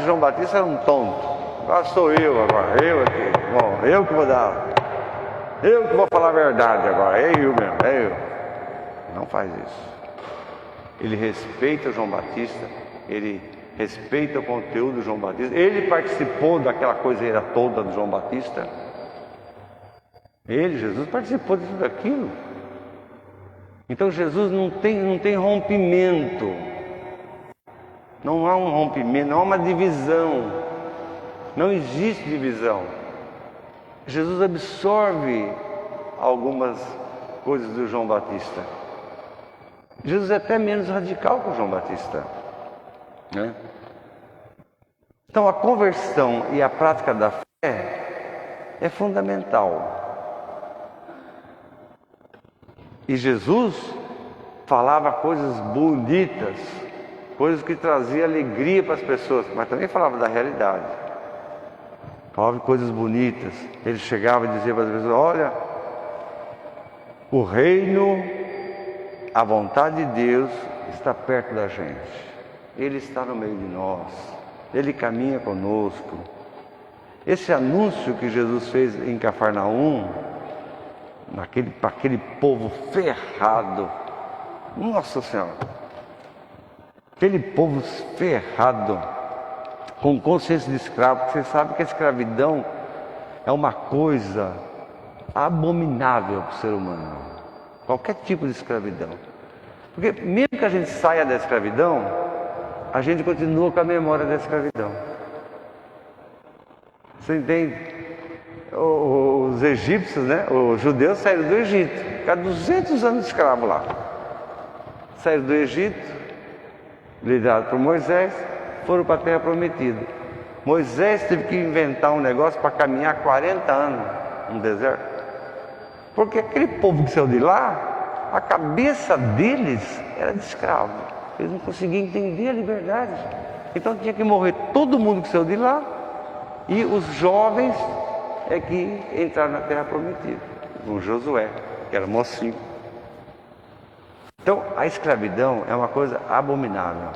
João Batista era um tonto, agora sou eu agora, eu aqui, bom, eu que vou dar, eu que vou falar a verdade agora, é eu mesmo, é eu. Não faz isso. Ele respeita João Batista, ele respeita o conteúdo do João Batista, ele participou daquela coiseira toda do João Batista. Jesus participou de tudo aquilo. Então Jesus não tem rompimento. Não há um rompimento, não há uma divisão. Não existe divisão. Jesus absorve algumas coisas do João Batista. Jesus é até menos radical que o João Batista, né? Então a conversão e a prática da fé é fundamental. E Jesus falava coisas bonitas, coisas que traziam alegria para as pessoas, mas também falava da realidade. Falava de coisas bonitas. Ele chegava e dizia para as pessoas: olha, o reino, a vontade de Deus está perto da gente. Ele está no meio de nós. Ele caminha conosco. Esse anúncio que Jesus fez em Cafarnaum, para aquele povo ferrado, nossa Senhora, aquele povo ferrado, com consciência de escravo, porque você sabe que a escravidão é uma coisa abominável para o ser humano, qualquer tipo de escravidão, porque mesmo que a gente saia da escravidão, a gente continua com a memória da escravidão. Você entende? Os egípcios, né? Os judeus saíram do Egito, ficaram 200 anos de escravo lá. Saíram do Egito, liderados por Moisés, foram para a Terra Prometida. Moisés teve que inventar um negócio para caminhar 40 anos no deserto. Porque aquele povo que saiu de lá, a cabeça deles era de escravo. Eles não conseguiam entender a liberdade. Então tinha que morrer todo mundo que saiu de lá, e os jovens é que entraram na Terra Prometida. O Josué, que era mocinho. Então a escravidão é uma coisa abominável.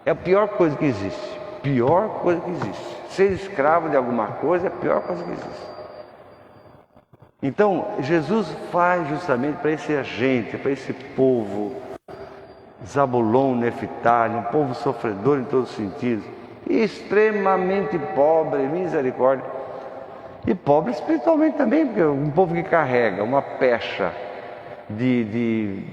É a pior coisa que existe. Pior coisa que existe. Ser escravo de alguma coisa é a pior coisa que existe. Então Jesus faz justamente para esse agente, para esse povo, Zabulon, Neftali, um povo sofredor em todos os sentidos, extremamente pobre, misericórdia, e pobre espiritualmente também, porque um povo que carrega uma pecha de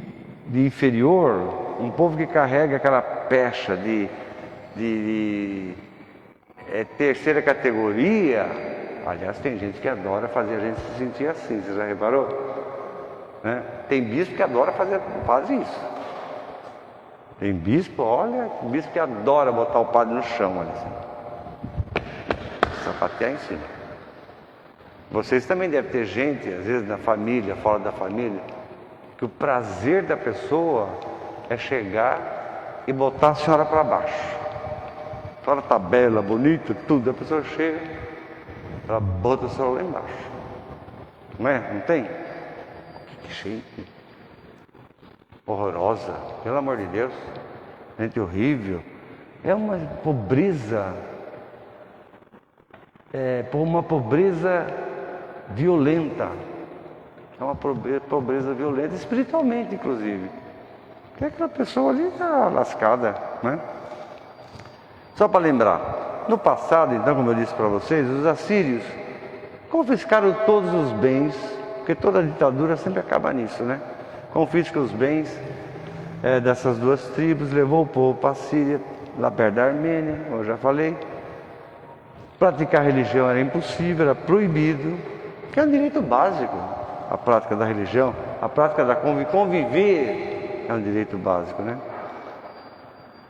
inferior, um povo que carrega aquela pecha de terceira categoria. Aliás, tem gente que adora fazer a gente se sentir assim, você já reparou? Né? Tem bispo que adora fazer isso. Tem bispo, olha, bispo que adora botar o padre no chão, olha assim, sapatear em cima. Vocês também devem ter gente, às vezes na família, fora da família, que o prazer da pessoa é chegar e botar a senhora para baixo. A senhora está bela, bonita, tudo, a pessoa chega, ela bota a senhora lá embaixo. Não é? Não tem? Que jeito horrorosa, pelo amor de Deus, gente horrível. É uma pobreza, uma pobreza violenta. É uma pobreza violenta, espiritualmente inclusive. Porque aquela pessoa ali está lascada, né? Só para lembrar, no passado, então, como eu disse para vocês, os assírios confiscaram todos os bens, porque toda ditadura sempre acaba nisso, né? Confisca os bens dessas duas tribos, levou o povo para a Síria, lá perto da Armênia, como eu já falei. Praticar religião era impossível, era proibido, que é um direito básico, a prática da religião, a prática da conviver é um direito básico, né?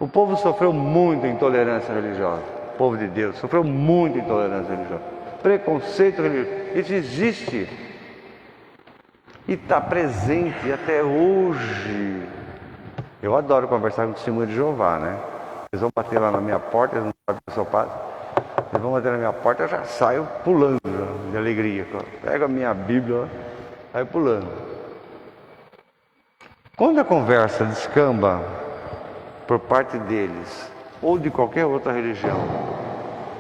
O povo sofreu muito intolerância religiosa, o povo de Deus sofreu muito intolerância religiosa, preconceito religioso, isso existe e está presente até hoje. Eu adoro conversar com o testemunho de Jeová, né? Eles vão bater lá na minha porta, eles não sabem que eu sou padre. Eles vão bater na minha porta, eu já saio pulando de alegria. Pego a minha Bíblia, saio pulando. Quando a conversa descamba por parte deles, ou de qualquer outra religião,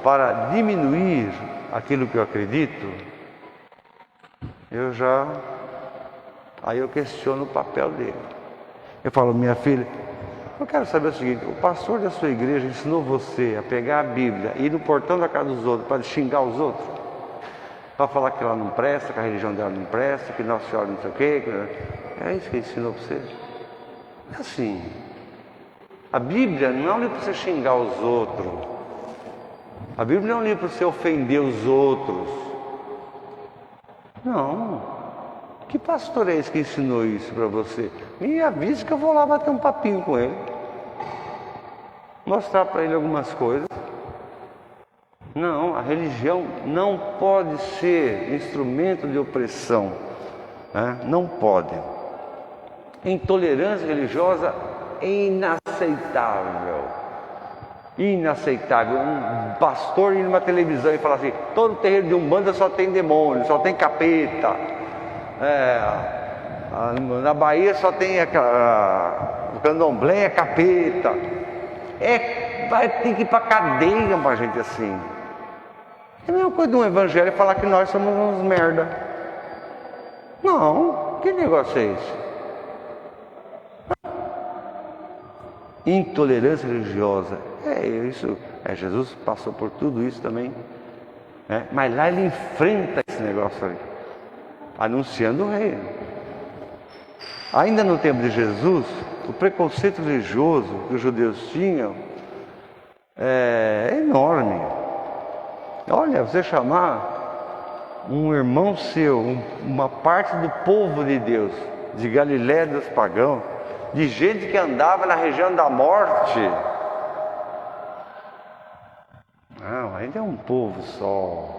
para diminuir aquilo que eu acredito, aí eu questiono o papel dele. Eu falo: minha filha, eu quero saber o seguinte: o pastor da sua igreja ensinou você a pegar a Bíblia e ir no portão da casa dos outros para xingar os outros? Para falar que ela não presta, que a religião dela não presta, que Nossa Senhora não sei o quê? É isso que ele ensinou para você? É assim. A Bíblia não é um livro para você xingar os outros. A Bíblia não é um livro para você ofender os outros. Não. Que pastor é esse que ensinou isso para você? Me avise que eu vou lá bater um papinho com ele. Mostrar para ele algumas coisas. Não, a religião não pode ser instrumento de opressão, né? Não pode. Intolerância religiosa é inaceitável. Inaceitável. Um pastor ir numa televisão e falar assim: todo terreiro de Umbanda só tem demônio, só tem capeta. Na Bahia só tem o candomblé é capeta. Vai ter que ir para cadeia pra gente assim. É a mesma coisa de um evangelho falar que nós somos uns merda. Não, que negócio é esse? Intolerância religiosa. Isso. Jesus passou por tudo isso também. Mas lá ele enfrenta esse negócio aí, anunciando o reino. Ainda no tempo de Jesus, o preconceito religioso que os judeus tinham é enorme. Olha, você chamar um irmão seu, uma parte do povo de Deus, de Galiléia dos pagãos, de gente que andava na região da morte. Não, ainda é um povo só.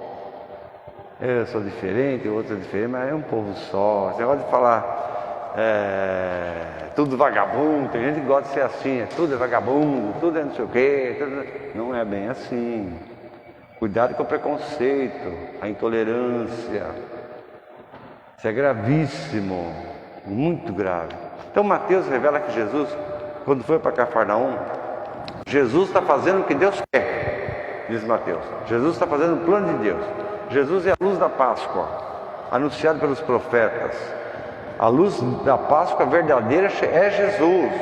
Eu sou diferente, o outro é diferente, mas é um povo só. Você gosta de falar tudo vagabundo, tem gente que gosta de ser assim, tudo é vagabundo, tudo é não sei o quê, não é bem assim. Cuidado com o preconceito, a intolerância. Isso é gravíssimo, muito grave. Então Mateus revela que Jesus, quando foi para Cafarnaum, Jesus está fazendo o que Deus quer, diz Mateus. Jesus está fazendo o plano de Deus. Jesus é a luz da Páscoa, anunciado pelos profetas. A luz da Páscoa verdadeira é Jesus,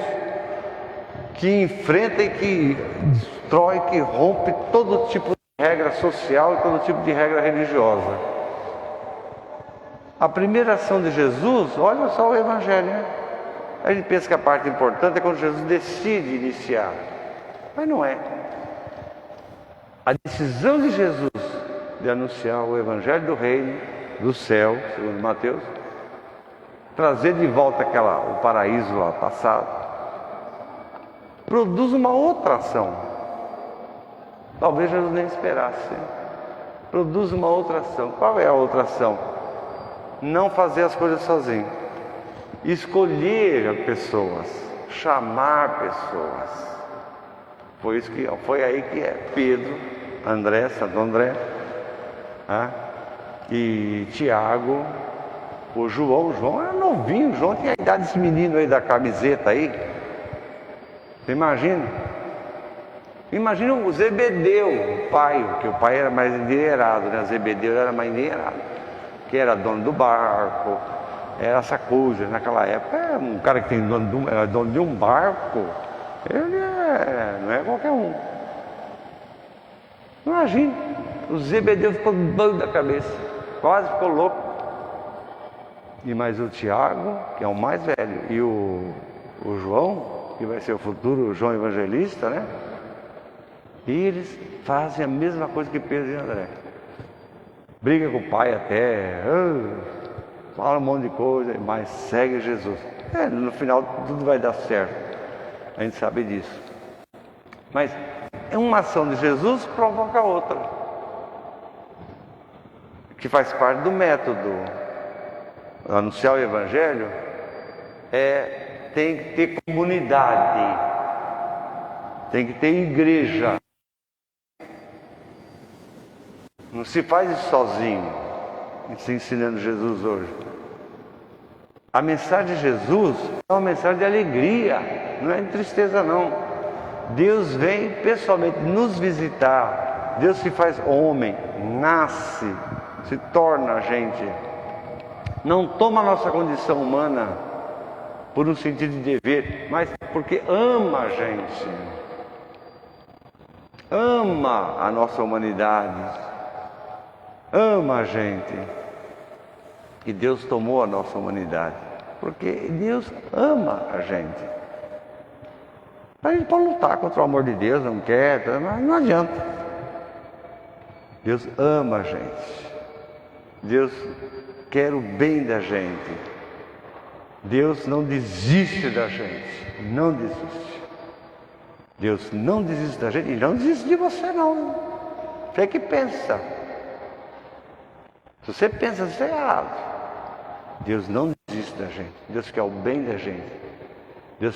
que enfrenta e que destrói, que rompe todo tipo de regra social e todo tipo de regra religiosa. A primeira ação de Jesus, olha só o Evangelho, né? A gente pensa que a parte importante é quando Jesus decide iniciar, mas não é. A decisão de Jesus de anunciar o Evangelho do Reino, do céu, segundo Mateus, trazer de volta o paraíso lá passado, produz uma outra ação. Talvez Jesus nem esperasse. Produz uma outra ação. Qual é a outra ação? Não fazer as coisas sozinho. Escolher pessoas, chamar pessoas. Foi aí que Pedro, André, Santo André, e Tiago, o João era novinho, o João tinha a idade desse menino aí da camiseta aí. Você imagina? Imagina o Zebedeu, o pai, que o pai era mais endinheirado, né? Zebedeu era mais endinheirado, que era dono do barco, era essa coisa, naquela época, um cara que tem dono de um barco, ele não é qualquer um. Imagina, o Zebedeu ficou doido da cabeça, quase ficou louco. E mais o Tiago, que é o mais velho, e o João, que vai ser o futuro João Evangelista, né? E eles fazem a mesma coisa que Pedro e André. Briga com o pai até, fala um monte de coisa, mas segue Jesus. No final tudo vai dar certo. A gente sabe disso. Mas uma ação de Jesus provoca outra. Que faz parte do método. Anunciar o Evangelho tem que ter comunidade. Tem que ter igreja. Não se faz isso sozinho, se ensinando Jesus hoje. A mensagem de Jesus é uma mensagem de alegria, não é de tristeza não. Deus vem pessoalmente nos visitar. Deus se faz homem, nasce, se torna a gente. Não toma a nossa condição humana por um sentido de dever, mas porque ama a gente. Ama a nossa humanidade. Ama a gente. E Deus tomou a nossa humanidade, porque Deus ama a gente. A gente pode lutar contra o amor de Deus, não quer, mas não adianta. Deus ama a gente. Deus quer o bem da gente. Deus não desiste da gente, não desiste. Deus não desiste da gente e não desiste de você não. Você que pensa. Se você pensa, você é errado. Deus não desiste da gente. Deus quer o bem da gente. Deus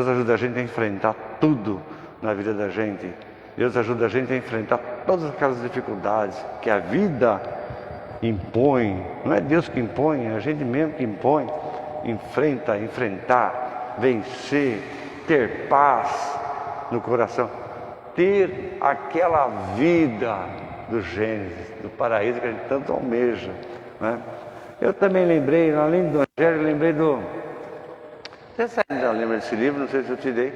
ajuda a gente a enfrentar tudo na vida da gente. Deus ajuda a gente a enfrentar todas aquelas dificuldades que a vida impõe. Não é Deus que impõe, é a gente mesmo que impõe. Enfrentar, vencer, ter paz no coração. Ter aquela vida do Gênesis, do paraíso que a gente tanto almeja, né? Eu também lembrei, além do Evangelho, lembrei do... Você ainda lembra desse livro? Não sei se eu te dei.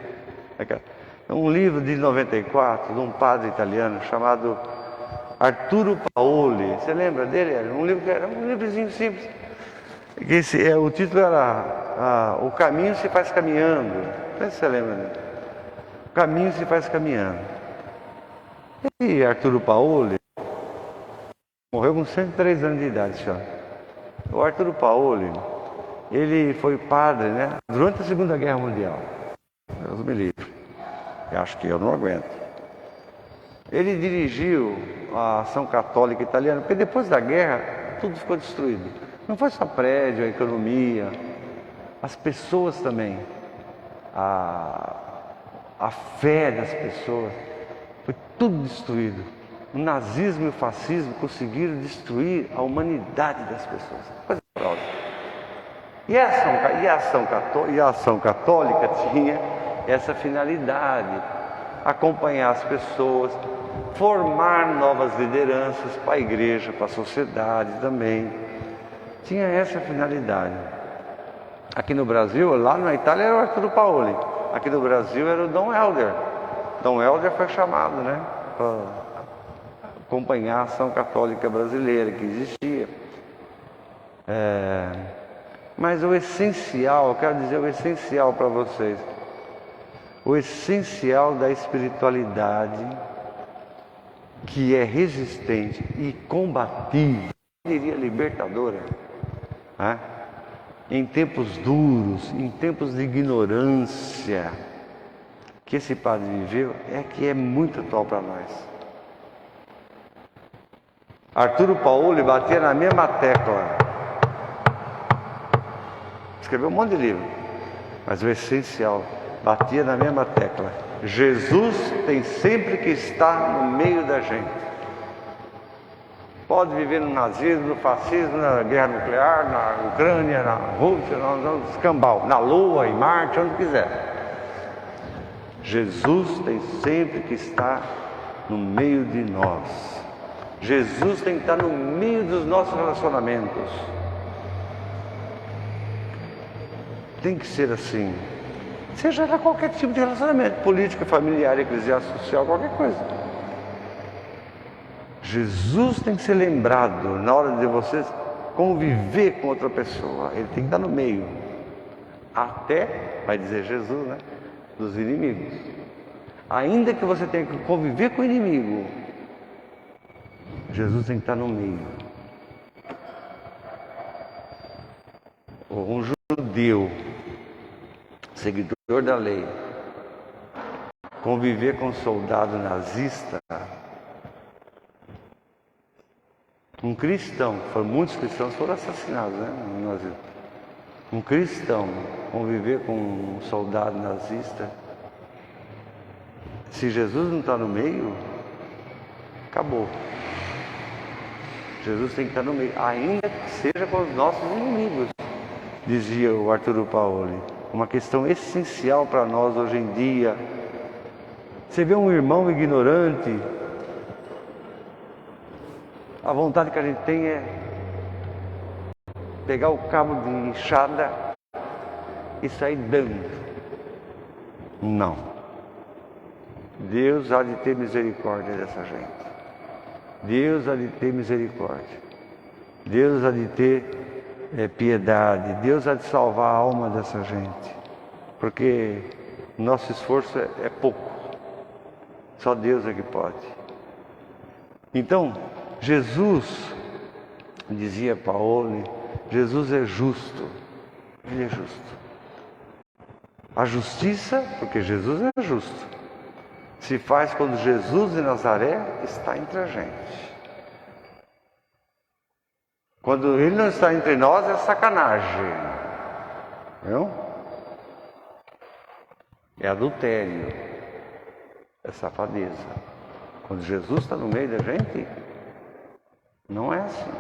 Um livro de 94, de um padre italiano chamado Arturo Paoli. Você lembra dele? Era um livrozinho simples. O título era O Caminho se faz caminhando. Não sei se você lembra dele. O Caminho se faz caminhando. E Arturo Paoli morreu com 103 anos de idade, senhor. O Arturo Paoli, ele foi padre, né, durante a Segunda Guerra Mundial. Deus me livre. Eu acho que eu não aguento. Ele dirigiu a ação católica italiana, porque depois da guerra tudo ficou destruído. Não foi só prédio, a economia, as pessoas também. A fé das pessoas. Foi tudo destruído. O nazismo e o fascismo conseguiram destruir a humanidade das pessoas. Coisa própria. E a ação católica tinha essa finalidade: acompanhar as pessoas, formar novas lideranças para a igreja, para a sociedade também. Tinha essa finalidade. Aqui no Brasil, lá na Itália era o Arturo Paoli. Aqui no Brasil era o Dom Helder. Dom Helder foi chamado, né, para acompanhar a ação católica brasileira que existia. Mas o essencial, eu quero dizer o essencial para vocês. O essencial da espiritualidade, que é resistente e combativa, eu diria libertadora, né? Em tempos duros, em tempos de ignorância, que esse padre viveu, é que é muito atual para nós. Arturo Paoli batia na mesma tecla. Escreveu um monte de livro, mas o essencial, batia na mesma tecla. Jesus tem sempre que estar no meio da gente. Pode viver no nazismo, no fascismo, na guerra nuclear, na Ucrânia, na Rússia, no escambau, na Lua, em Marte, onde quiser. Jesus tem sempre que estar no meio de nós. Jesus tem que estar no meio dos nossos relacionamentos. Tem que ser assim. Seja lá qualquer tipo de relacionamento, político, familiar, eclesiástico, social, qualquer coisa. Jesus tem que ser lembrado na hora de você conviver com outra pessoa. Ele tem que estar no meio. Até, vai dizer Jesus, né, dos inimigos. Ainda que você tenha que conviver com o inimigo, Jesus tem que estar no meio. Um judeu, seguidor da lei, conviver com um soldado nazista, um cristão, muitos cristãos foram assassinados, né, no nazismo. Um cristão conviver com um soldado nazista, se Jesus não está no meio, acabou. Jesus tem que estar no meio, ainda que seja com os nossos inimigos, dizia o Arturo Paoli. Uma questão essencial para nós hoje em dia. Você vê um irmão ignorante, a vontade que a gente tem é pegar o cabo de enxada e sair dando. Não. Deus há de ter misericórdia dessa gente. Deus há de ter misericórdia. Deus há de ter piedade. Deus há de salvar a alma dessa gente. Porque nosso esforço é pouco. Só Deus é que pode. Então, Jesus Dizia Paoli, Jesus é justo. Ele é justo. A justiça, porque Jesus é justo, se faz quando Jesus de Nazaré está entre a gente. Quando Ele não está entre nós é sacanagem. Viu? É adultério. É safadeza. Quando Jesus está no meio da gente, não é assim.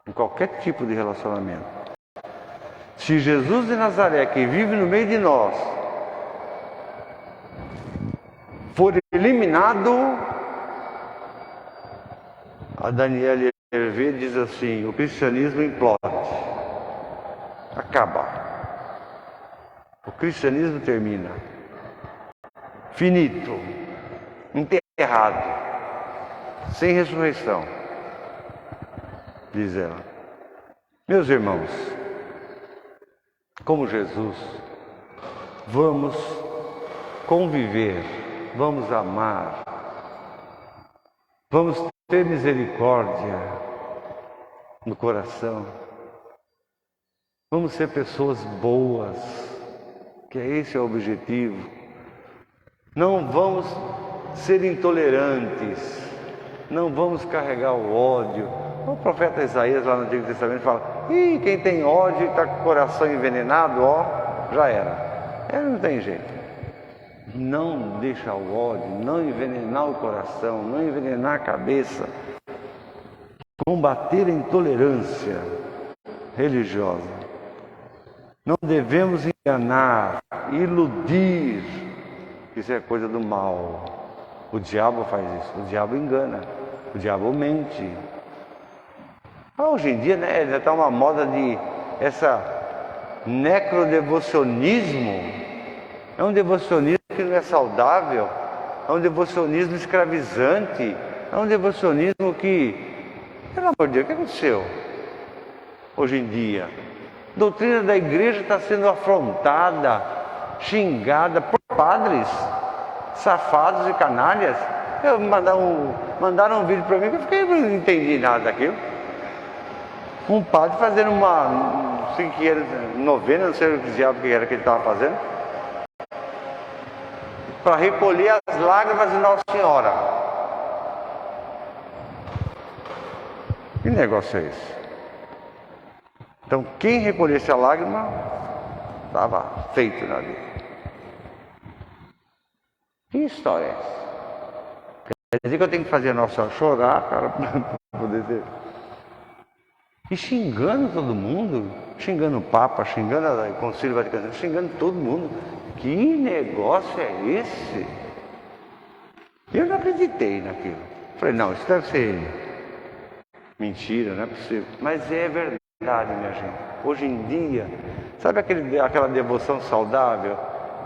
Em qualquer tipo de relacionamento. Se Jesus de Nazaré, que vive no meio de nós, for eliminado, a Daniela Hervé diz assim, o cristianismo implode. Acaba. O cristianismo termina. Finito. Enterrado. Sem ressurreição. Diz ela. Meus irmãos, como Jesus, vamos conviver, vamos amar, vamos ter misericórdia no coração, vamos ser pessoas boas, que esse é o objetivo. Não vamos ser intolerantes, não vamos carregar o ódio. O profeta Isaías lá no Antigo Testamento fala, quem tem ódio e está com o coração envenenado, já era. Não tem jeito. Não deixar o ódio, não envenenar o coração, não envenenar a cabeça. Combater a intolerância religiosa. Não devemos enganar, iludir. Isso é coisa do mal. O diabo faz isso, o diabo engana, o diabo mente. Hoje em dia, né, já está uma moda de essa necrodevocionismo. É um devocionismo que não é saudável, é um devocionismo escravizante, é um devocionismo que, pelo amor de Deus, o que aconteceu hoje em dia? A doutrina da igreja está sendo afrontada, xingada por padres safados e canalhas. Mandaram um vídeo para mim que eu fiquei, não entendi nada daquilo. Um padre fazendo uma novena, não sei o que diabo que era que ele estava fazendo, para recolher as lágrimas de Nossa Senhora. Que negócio é esse? Então, quem recolhesse a lágrima, estava feito na vida. Que história é essa? Quer dizer que eu tenho que fazer a Nossa Senhora chorar, cara, para poder ter... E xingando todo mundo, xingando o Papa, xingando o Concílio Vaticano, xingando todo mundo. Que negócio é esse? Eu não acreditei naquilo. Falei, não, isso deve ser mentira, não é possível. Mas é verdade, minha gente. Hoje em dia, sabe aquela devoção saudável?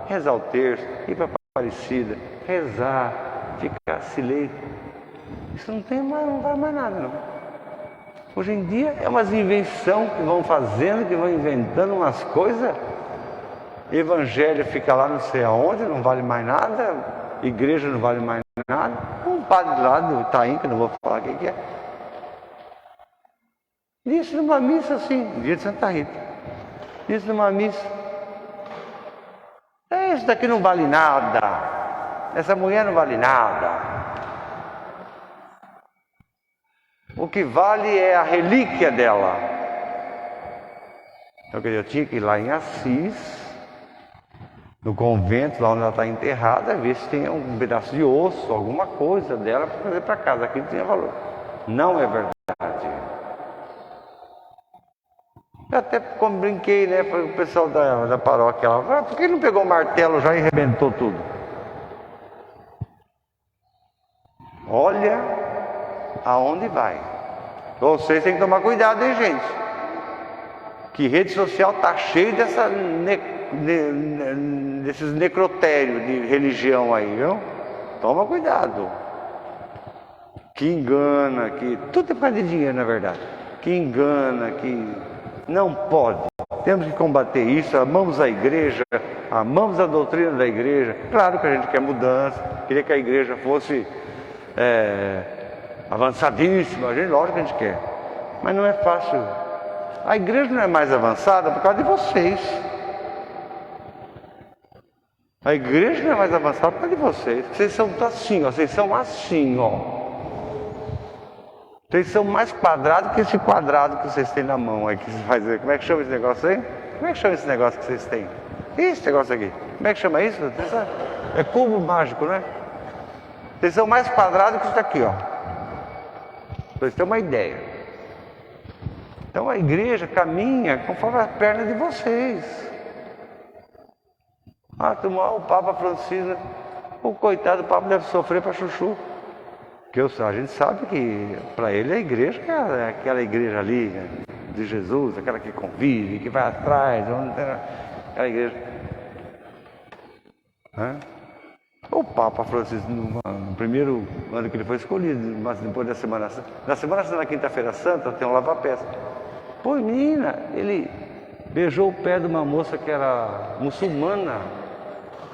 Rezar o terço, ir para a Aparecida, rezar, ficar silêncio. Isso não vai mais nada, não. Hoje em dia é umas invenções que vão fazendo, que vão inventando umas coisas. Evangelho fica lá não sei aonde, não vale mais nada. Igreja não vale mais nada. Um padre lá do Itaim, que eu não vou falar quem que é, disse numa missa assim, dia de Santa Rita. Disse numa missa, isso daqui não vale nada. Essa mulher não vale nada. O que vale é a relíquia dela. Então, eu tinha que ir lá em Assis, no convento, lá onde ela está enterrada, ver se tem um pedaço de osso, alguma coisa dela para trazer para casa. Aquilo tinha valor. Não é verdade. Eu até como brinquei, né, para o pessoal da paróquia lá, por que não pegou o martelo já e arrebentou tudo? Olha aonde vai. Vocês têm que tomar cuidado, hein, gente? Que rede social está cheia desses necrotérios de religião aí, viu? Toma cuidado. Que engana, que tudo é por causa de dinheiro, na verdade. Que engana, que não pode. Temos que combater isso. Amamos a igreja, amamos a doutrina da igreja. Claro que a gente quer mudança, queria que a igreja fosse avançadíssima, lógico que a gente quer. Mas não é fácil. A igreja não é mais avançada por causa de vocês. A igreja não é mais avançada por causa de vocês. Vocês são assim, ó. Vocês são assim, ó. Vocês são mais quadrados que esse quadrado que vocês têm na mão aí. Que faz, como é que chama esse negócio aí? Como é que chama esse negócio que vocês têm? Esse negócio aqui. Como é que chama isso? É cubo mágico, né? Vocês são mais quadrados que isso aqui, ó. Pra vocês terem uma ideia. Então a igreja caminha conforme a perna de vocês. O Papa Francisco, o coitado do Papa deve sofrer para chuchu. Porque a gente sabe que para ele a igreja é aquela igreja ali, né, de Jesus, aquela que convive, que vai atrás, aquela igreja. O Papa Francisco, no primeiro ano que ele foi escolhido, mas depois da Semana Santa, na Semana Santa, na Quinta-feira Santa, tem um lava-pés. Pô, menina, ele beijou o pé de uma moça que era muçulmana.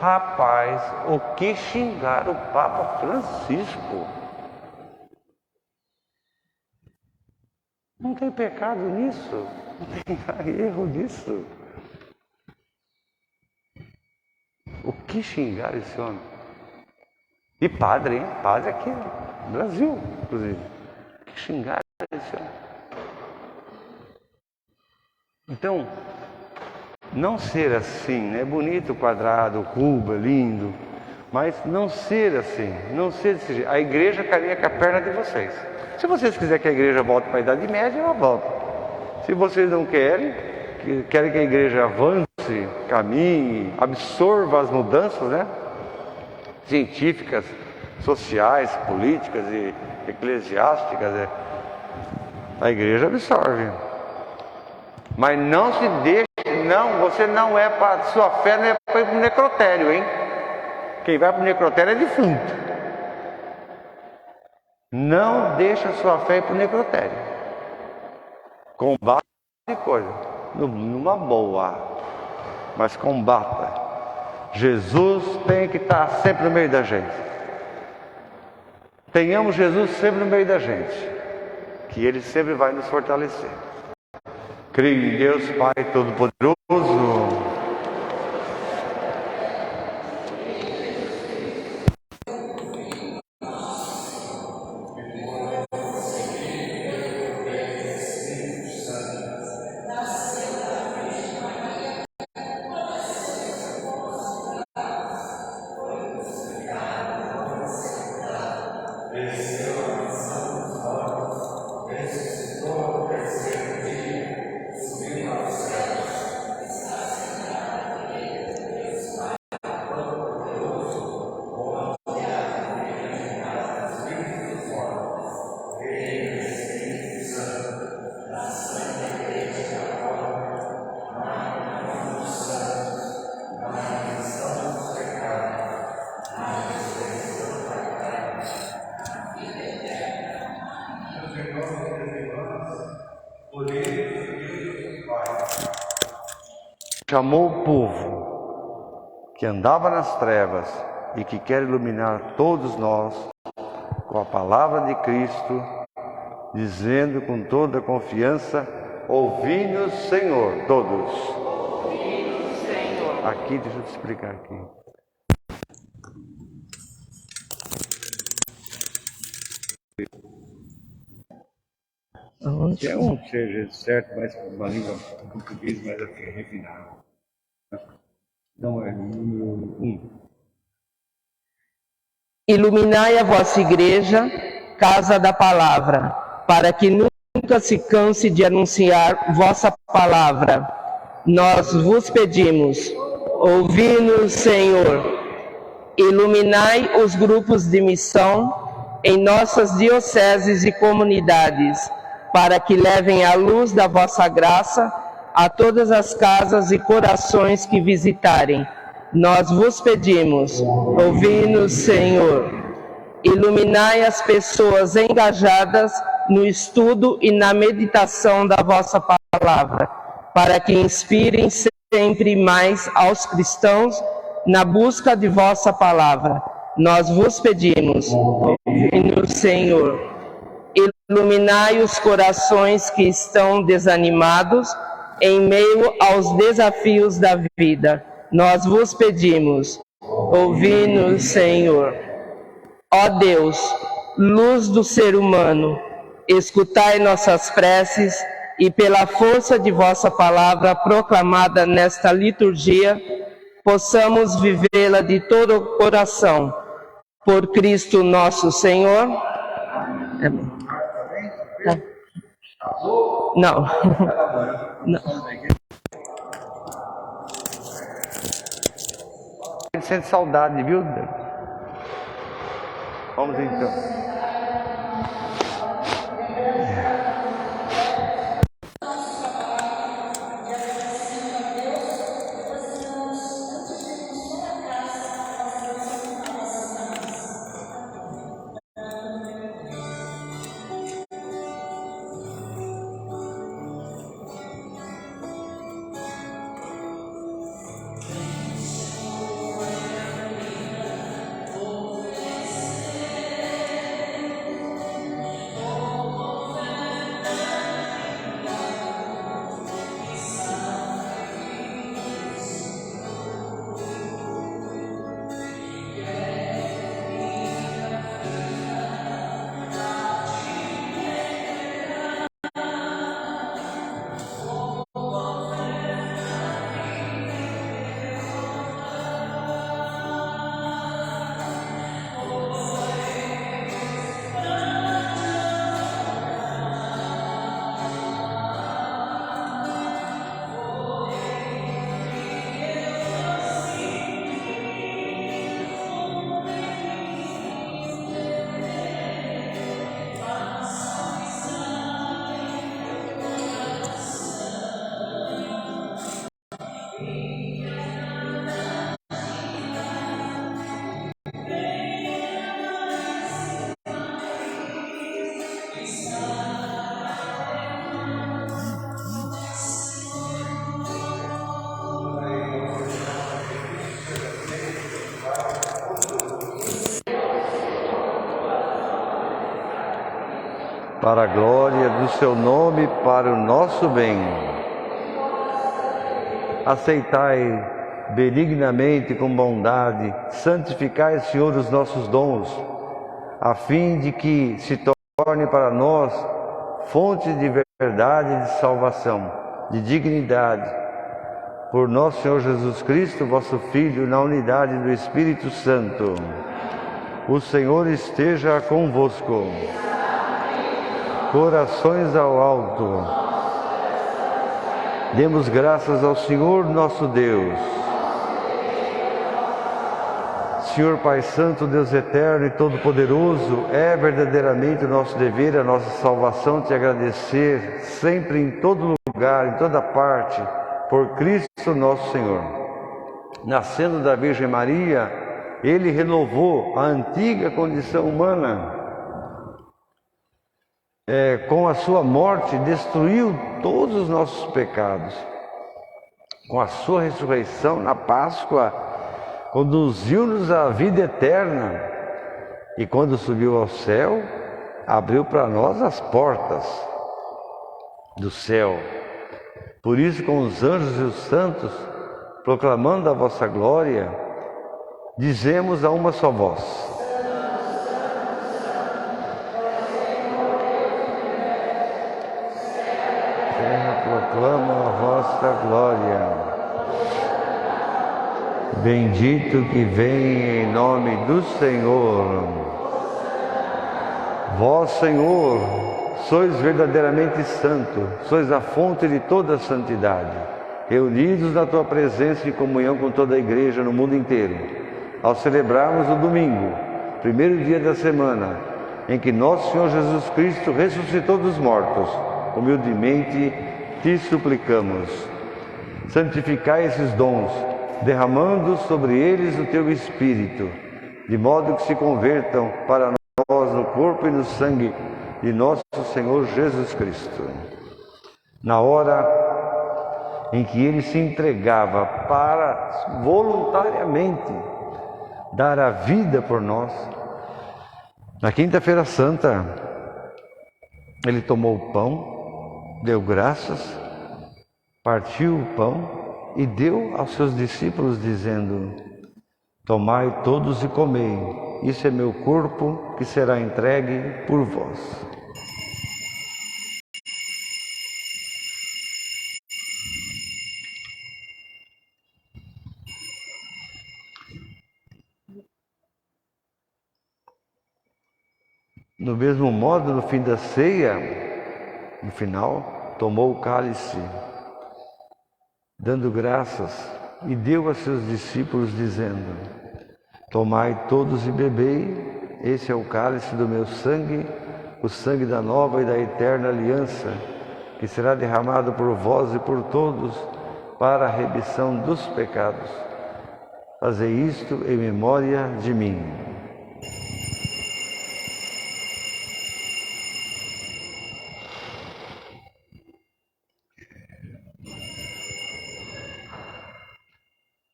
Rapaz, o que xingaram o Papa Francisco? Não tem pecado nisso, não tem erro nisso. O que xingaram esse homem? E padre, hein? Padre aqui no Brasil, inclusive. O que xingaram esse homem? Então, não ser assim, né? É bonito o quadrado, o cubo, é lindo, mas não ser assim, não ser desse jeito. A igreja caminha com a perna de vocês. Se vocês quiserem que a igreja volte para a Idade Média, ela volta. Se vocês não querem que a igreja avance, caminhe, absorva as mudanças, né? Científicas, sociais, políticas e eclesiásticas, a igreja absorve. Mas não se deixe, não, você não é para, sua fé não é para ir para o necrotério, hein? Quem vai para o necrotério é defunto. Não deixa a sua fé ir para o necrotério. Combate de coisa, numa boa, mas combata. Jesus tem que estar sempre no meio da gente. Tenhamos Jesus sempre no meio da gente, que Ele sempre vai nos fortalecer. Creio em Deus Pai Todo-Poderoso. Chamou o povo que andava nas trevas e que quer iluminar todos nós com a palavra de Cristo, dizendo com toda confiança: ouvi-nos, Senhor, todos. Ouvi-nos, Senhor. Aqui, deixa eu te explicar aqui. É um que seja certo, mas uma língua português mais refinada. Então é número 1. Iluminai a vossa igreja, casa da palavra, para que nunca se canse de anunciar vossa palavra. Nós vos pedimos, ouvi-nos, Senhor. Iluminai os grupos de missão em nossas dioceses e comunidades, para que levem a luz da vossa graça a todas as casas e corações que visitarem. Nós vos pedimos, ouvi-nos, Senhor. Iluminai as pessoas engajadas no estudo e na meditação da vossa palavra, para que inspirem sempre mais aos cristãos na busca de vossa palavra. Nós vos pedimos, ouvi-nos, Senhor. iluminai os corações que estão desanimados em meio aos desafios da vida. Nós vos pedimos, ouvi-nos, Senhor. Ó Deus, luz do ser humano, escutai nossas preces e pela força de vossa palavra proclamada nesta liturgia, possamos vivê-la de todo o coração. Por Cristo nosso Senhor. Amém. Tá. Não. Não. Sente saudade, viu? Vamos então. Para a glória do seu nome, para o nosso bem. Aceitai benignamente, com bondade, santificai, Senhor, os nossos dons, a fim de que se torne para nós fonte de verdade e de salvação, de dignidade. Por nosso Senhor Jesus Cristo, vosso Filho, na unidade do Espírito Santo. O Senhor esteja convosco. Corações ao alto. Demos graças ao Senhor nosso Deus. Senhor Pai Santo, Deus eterno e todo-poderoso, é verdadeiramente o nosso dever, a nossa salvação, te agradecer sempre, em todo lugar, em toda parte, por Cristo nosso Senhor. Nascendo da Virgem Maria, Ele renovou a antiga condição humana. Com a sua morte, destruiu todos os nossos pecados. Com a sua ressurreição na Páscoa, conduziu-nos à vida eterna. E quando subiu ao céu, abriu para nós as portas do céu. Por isso, com os anjos e os santos, proclamando a vossa glória, dizemos a uma só voz: proclama a vossa glória. Bendito que vem em nome do Senhor. Vós, Senhor, sois verdadeiramente santo, sois a fonte de toda a santidade, reunidos na tua presença em comunhão com toda a igreja no mundo inteiro, ao celebrarmos o domingo, primeiro dia da semana, em que nosso Senhor Jesus Cristo ressuscitou dos mortos, humildemente te suplicamos, santificai esses dons, derramando sobre eles o teu Espírito, de modo que se convertam para nós no corpo e no sangue de nosso Senhor Jesus Cristo. Na hora em que Ele se entregava para voluntariamente dar a vida por nós, na Quinta-feira Santa, Ele tomou o pão, deu graças, partiu o pão e deu aos seus discípulos, dizendo: tomai todos e comei, isso é meu corpo que será entregue por vós. Do mesmo modo, no fim da ceia, no final, tomou o cálice, dando graças, e deu a seus discípulos, dizendo: tomai todos e bebei, esse é o cálice do meu sangue, o sangue da nova e da eterna aliança, que será derramado por vós e por todos, para a remissão dos pecados. Fazei isto em memória de mim.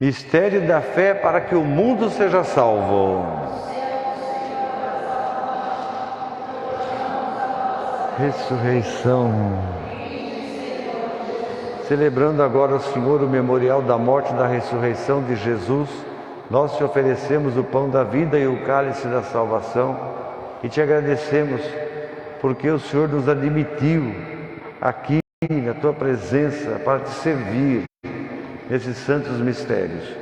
Mistério da fé para que o mundo seja salvo. Ressurreição. Celebrando agora, Senhor, o memorial da morte e da ressurreição de Jesus, nós te oferecemos o pão da vida e o cálice da salvação e te agradecemos porque o Senhor nos admitiu aqui na tua presença para te servir nesses santos mistérios.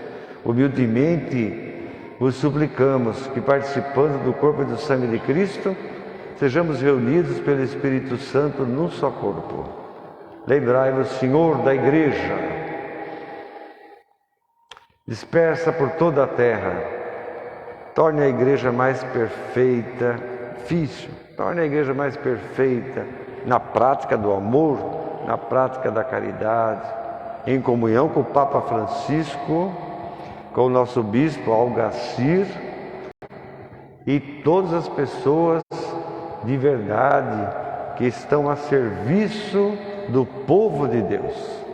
Humildemente vos suplicamos que, participando do corpo e do sangue de Cristo, sejamos reunidos pelo Espírito Santo num só corpo. Lembrai-vos, Senhor, da Igreja, dispersa por toda a terra. Torne a Igreja mais perfeita, torne a Igreja mais perfeita na prática do amor, na prática da caridade, em comunhão com o Papa Francisco, com o nosso Bispo Algacir e todas as pessoas de verdade que estão a serviço do povo de Deus.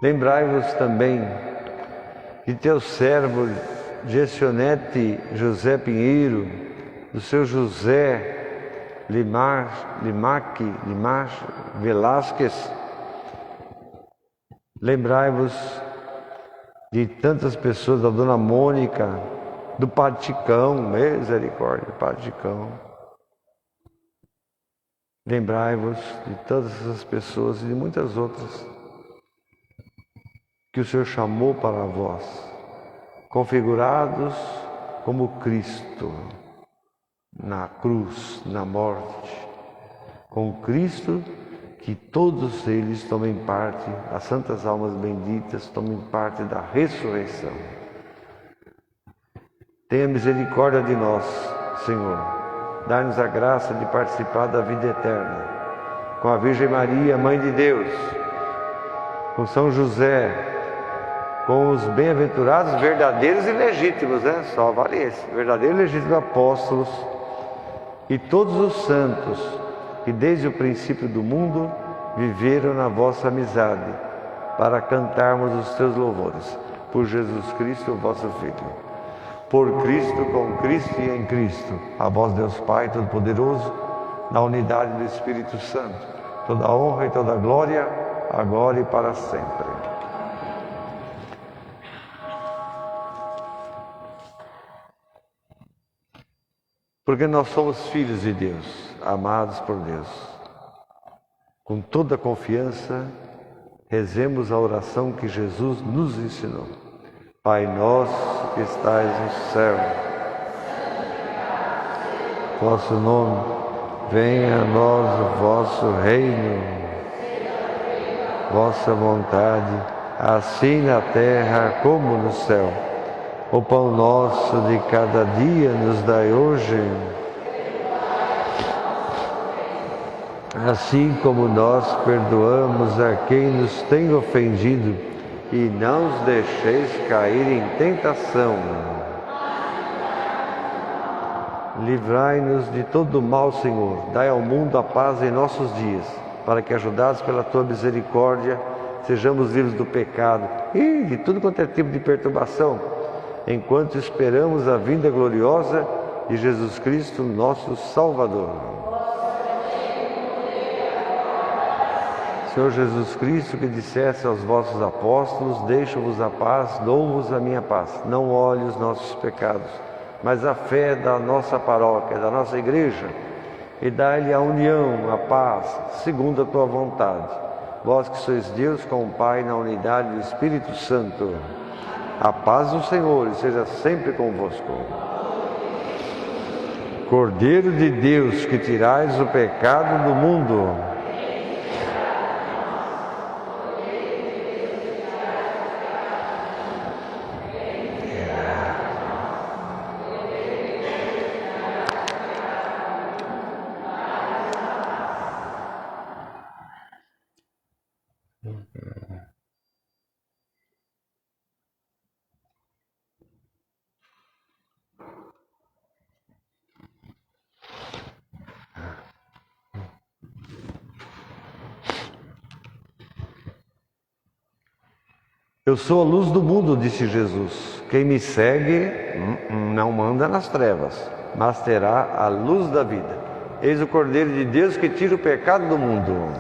Lembrai-vos também de teu servo Gestionete José Pinheiro, do seu José Limar Velasquez. Lembrai-vos de tantas pessoas, da Dona Mônica, do Padre Ticão, misericórdia, Padre Ticão. Lembrai-vos de todas essas pessoas e de muitas outras que o Senhor chamou para vós, configurados como Cristo, na cruz, na morte, com Cristo, que todos eles tomem parte, as santas almas benditas tomem parte da ressurreição. Tenha misericórdia de nós, Senhor. Dá-nos a graça de participar da vida eterna. Com a Virgem Maria, Mãe de Deus, com São José, com os bem-aventurados verdadeiros e legítimos, Só vale esse, verdadeiros e legítimos apóstolos, e todos os santos que desde o princípio do mundo viveram na vossa amizade, para cantarmos os teus louvores. Por Jesus Cristo, o vosso Filho. Por Cristo, com Cristo e em Cristo, a vós, Deus Pai Todo-Poderoso, na unidade do Espírito Santo, toda a honra e toda a glória, agora e para sempre. Porque nós somos filhos de Deus, amados por Deus. Com toda a confiança, rezemos a oração que Jesus nos ensinou. Pai nosso que estais no céu, vosso nome, venha a nós o vosso reino, vossa vontade, assim na terra como no céu. O pão nosso de cada dia nos dai hoje, assim como nós perdoamos a quem nos tem ofendido, e não os deixeis cair em tentação. Livrai-nos de todo mal, Senhor. Dai ao mundo a paz em nossos dias, para que, ajudados pela tua misericórdia, sejamos livres do pecado e de tudo quanto é tipo de perturbação, enquanto esperamos a vinda gloriosa de Jesus Cristo, nosso Salvador. Senhor Jesus Cristo, que disseste aos vossos apóstolos: deixo-vos a paz, dou-vos a minha paz. Não olhe os nossos pecados, mas a fé da nossa paróquia, da nossa igreja, e dá-lhe a união, a paz, segundo a tua vontade. Vós que sois Deus com o Pai, na unidade do Espírito Santo. A paz do Senhor seja sempre convosco. Cordeiro de Deus, que tirais o pecado do mundo, eu sou a luz do mundo, disse Jesus. Quem me segue não anda nas trevas, mas terá a luz da vida. Eis o Cordeiro de Deus que tira o pecado do mundo.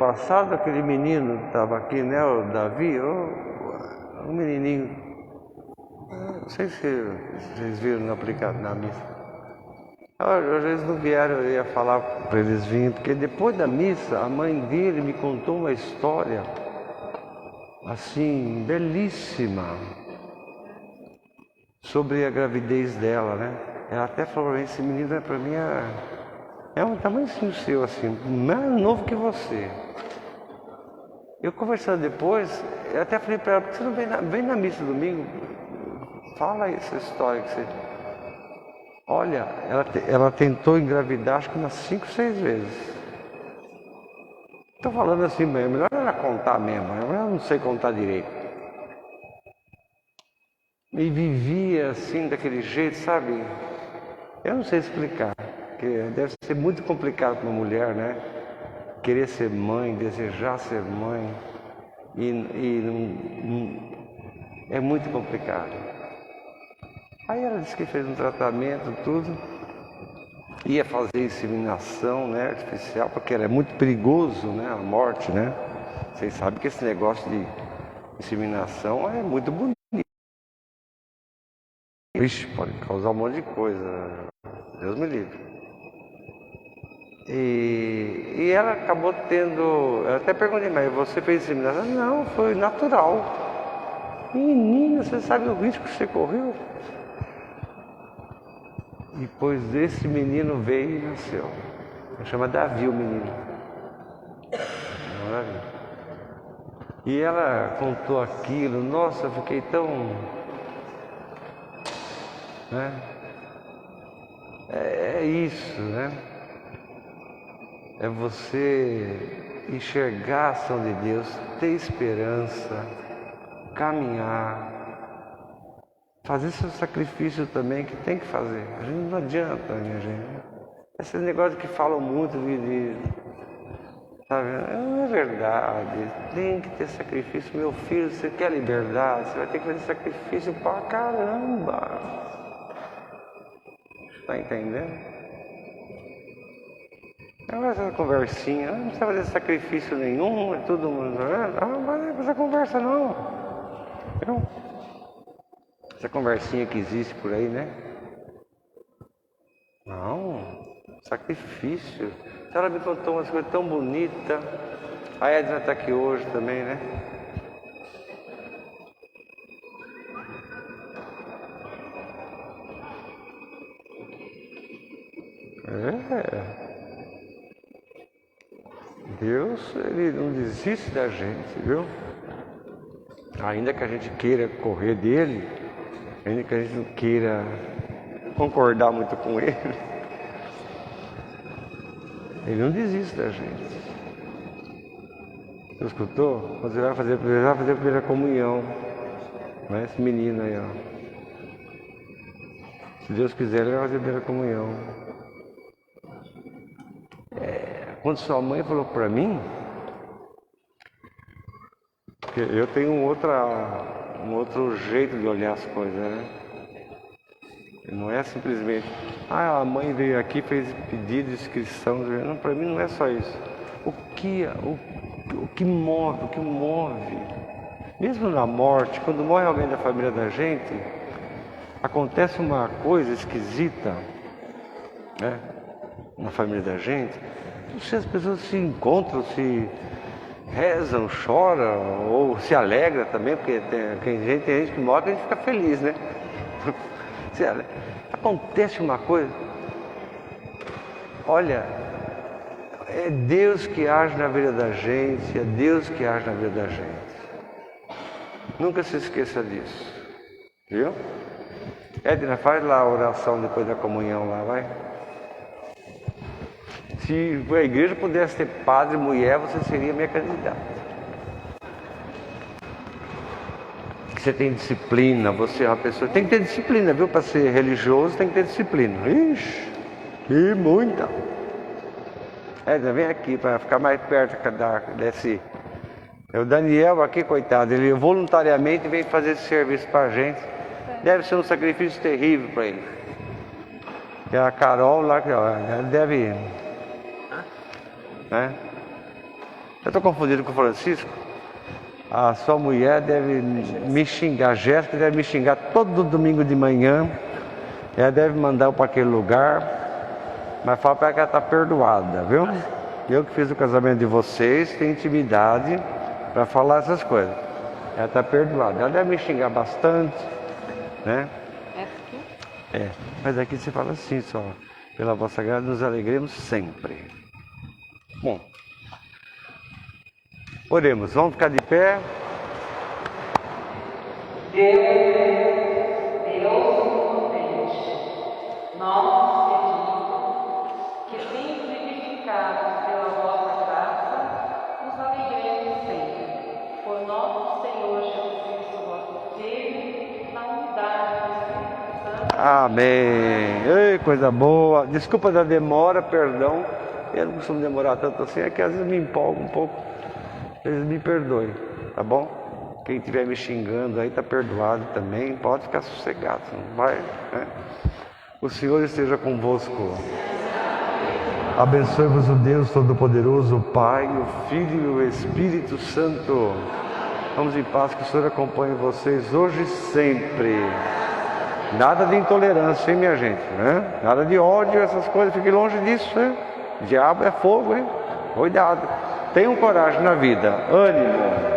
passado, aquele menino que estava aqui, né, o Davi, o menininho, não sei se vocês viram no aplicado na missa. Às vezes não vieram, eu ia falar para eles virem, porque depois da missa, a mãe dele me contou uma história, assim, belíssima, sobre a gravidez dela, né? Ela até falou, esse menino para mim é um tamanhozinho seu, assim, mais novo que você. Eu conversando depois, eu até falei para ela, por que você não vem na missa domingo? Fala essa história que você... Olha, ela tentou engravidar acho que umas 5, 6 vezes. Estou falando assim, é melhor ela contar mesmo, eu não sei contar direito. E vivia assim, daquele jeito, sabe? Eu não sei explicar, porque deve ser muito complicado para uma mulher, né? Querer ser mãe, desejar ser mãe, é muito complicado. Aí ela disse que fez um tratamento, tudo, ia fazer inseminação, né, artificial, porque era muito perigoso, né, a morte, né? Vocês sabem que esse negócio de inseminação é muito bonito. Vixe, pode causar um monte de coisa, Deus me livre. E ela acabou tendo, eu até perguntei, mas você fez inseminação? Não, foi natural. Menina, você sabe o risco que você correu? Depois desse menino veio e nasceu. Chama Davi o menino. Maravilha. E ela contou aquilo, nossa, eu fiquei tão... né? É isso, né? É você enxergar a ação de Deus, ter esperança, caminhar, fazer seu sacrifício também, que tem que fazer. A gente não adianta, minha gente. Esse negócio que falam muito sabe? Não é verdade. Tem que ter sacrifício. Meu filho, você quer liberdade? Você vai ter que fazer sacrifício pra caramba. Está entendendo? Não é essa conversinha, não precisa fazer sacrifício nenhum, é tudo mundo. Não vai fazer conversa não. Não. Essa conversinha que existe por aí, né? Não, sacrifício. Ela me contou umas coisas tão bonitas. A Edna está aqui hoje também, né? Deus, Ele não desiste da gente, viu? Ainda que a gente queira correr dele, ainda que a gente não queira concordar muito com ele, ele não desiste da gente. Você escutou? Você vai fazer a primeira comunhão, né? Esse menino aí, ó. Se Deus quiser, ele vai fazer a primeira comunhão. Quando sua mãe falou para mim, porque eu tenho um outro jeito de olhar as coisas, né? Não é simplesmente, a mãe veio aqui, fez pedido de inscrição. Não, para mim não é só isso. O que move, mesmo na morte, quando morre alguém da família da gente, acontece uma coisa esquisita, né? Na família da gente. Se as pessoas se encontram, se rezam, choram, ou se alegram também, porque tem gente que morre e a gente fica feliz, né? Acontece uma coisa, olha, é Deus que age na vida da gente, é Deus que age na vida da gente. Nunca se esqueça disso, viu? Edna, faz lá a oração depois da comunhão lá, vai. Se a igreja pudesse ter padre e mulher, você seria minha candidata. Você tem disciplina, você é uma pessoa... Tem que ter disciplina, viu? Para ser religioso tem que ter disciplina. Ixi, e muita. Vem aqui para ficar mais perto desse... O Daniel aqui, coitado, ele voluntariamente vem fazer esse serviço para a gente. Deve ser um sacrifício terrível para ele. E a Carol lá, ela deve... né? Eu estou confundido com o Francisco? A sua mulher deve me xingar, a Jéssica deve me xingar todo domingo de manhã. Ela deve mandar eu para aquele lugar, mas fala para ela que ela está perdoada, viu? Eu que fiz o casamento de vocês, tenho intimidade para falar essas coisas. Ela está perdoada. Ela deve me xingar bastante, né? É, mas aqui você fala assim só: pela vossa graça nos alegremos sempre. Bom, oremos, vamos ficar de pé. Deus onipotente, nós pedimos que, sendo vivificados pela vossa graça, nos alegremos sempre, por nosso Senhor Jesus Cristo, vosso Filho, na unidade do Espírito Santo. Amém. Ei, coisa boa. Desculpa da demora, perdão. Eu não costumo demorar tanto assim, é que às vezes me empolgo um pouco. Eles me perdoem, tá bom? Quem estiver me xingando aí está perdoado também, pode ficar sossegado, não vai, né? O Senhor esteja convosco. Abençoe-vos o Deus Todo-Poderoso, o Pai, o Filho e o Espírito Santo. Vamos em paz, que o Senhor acompanhe vocês hoje e sempre. Nada de intolerância, hein, minha gente, né? Nada de ódio, essas coisas, fiquem longe disso, né? O diabo é fogo, hein? Cuidado. Tenham coragem na vida, ânimo.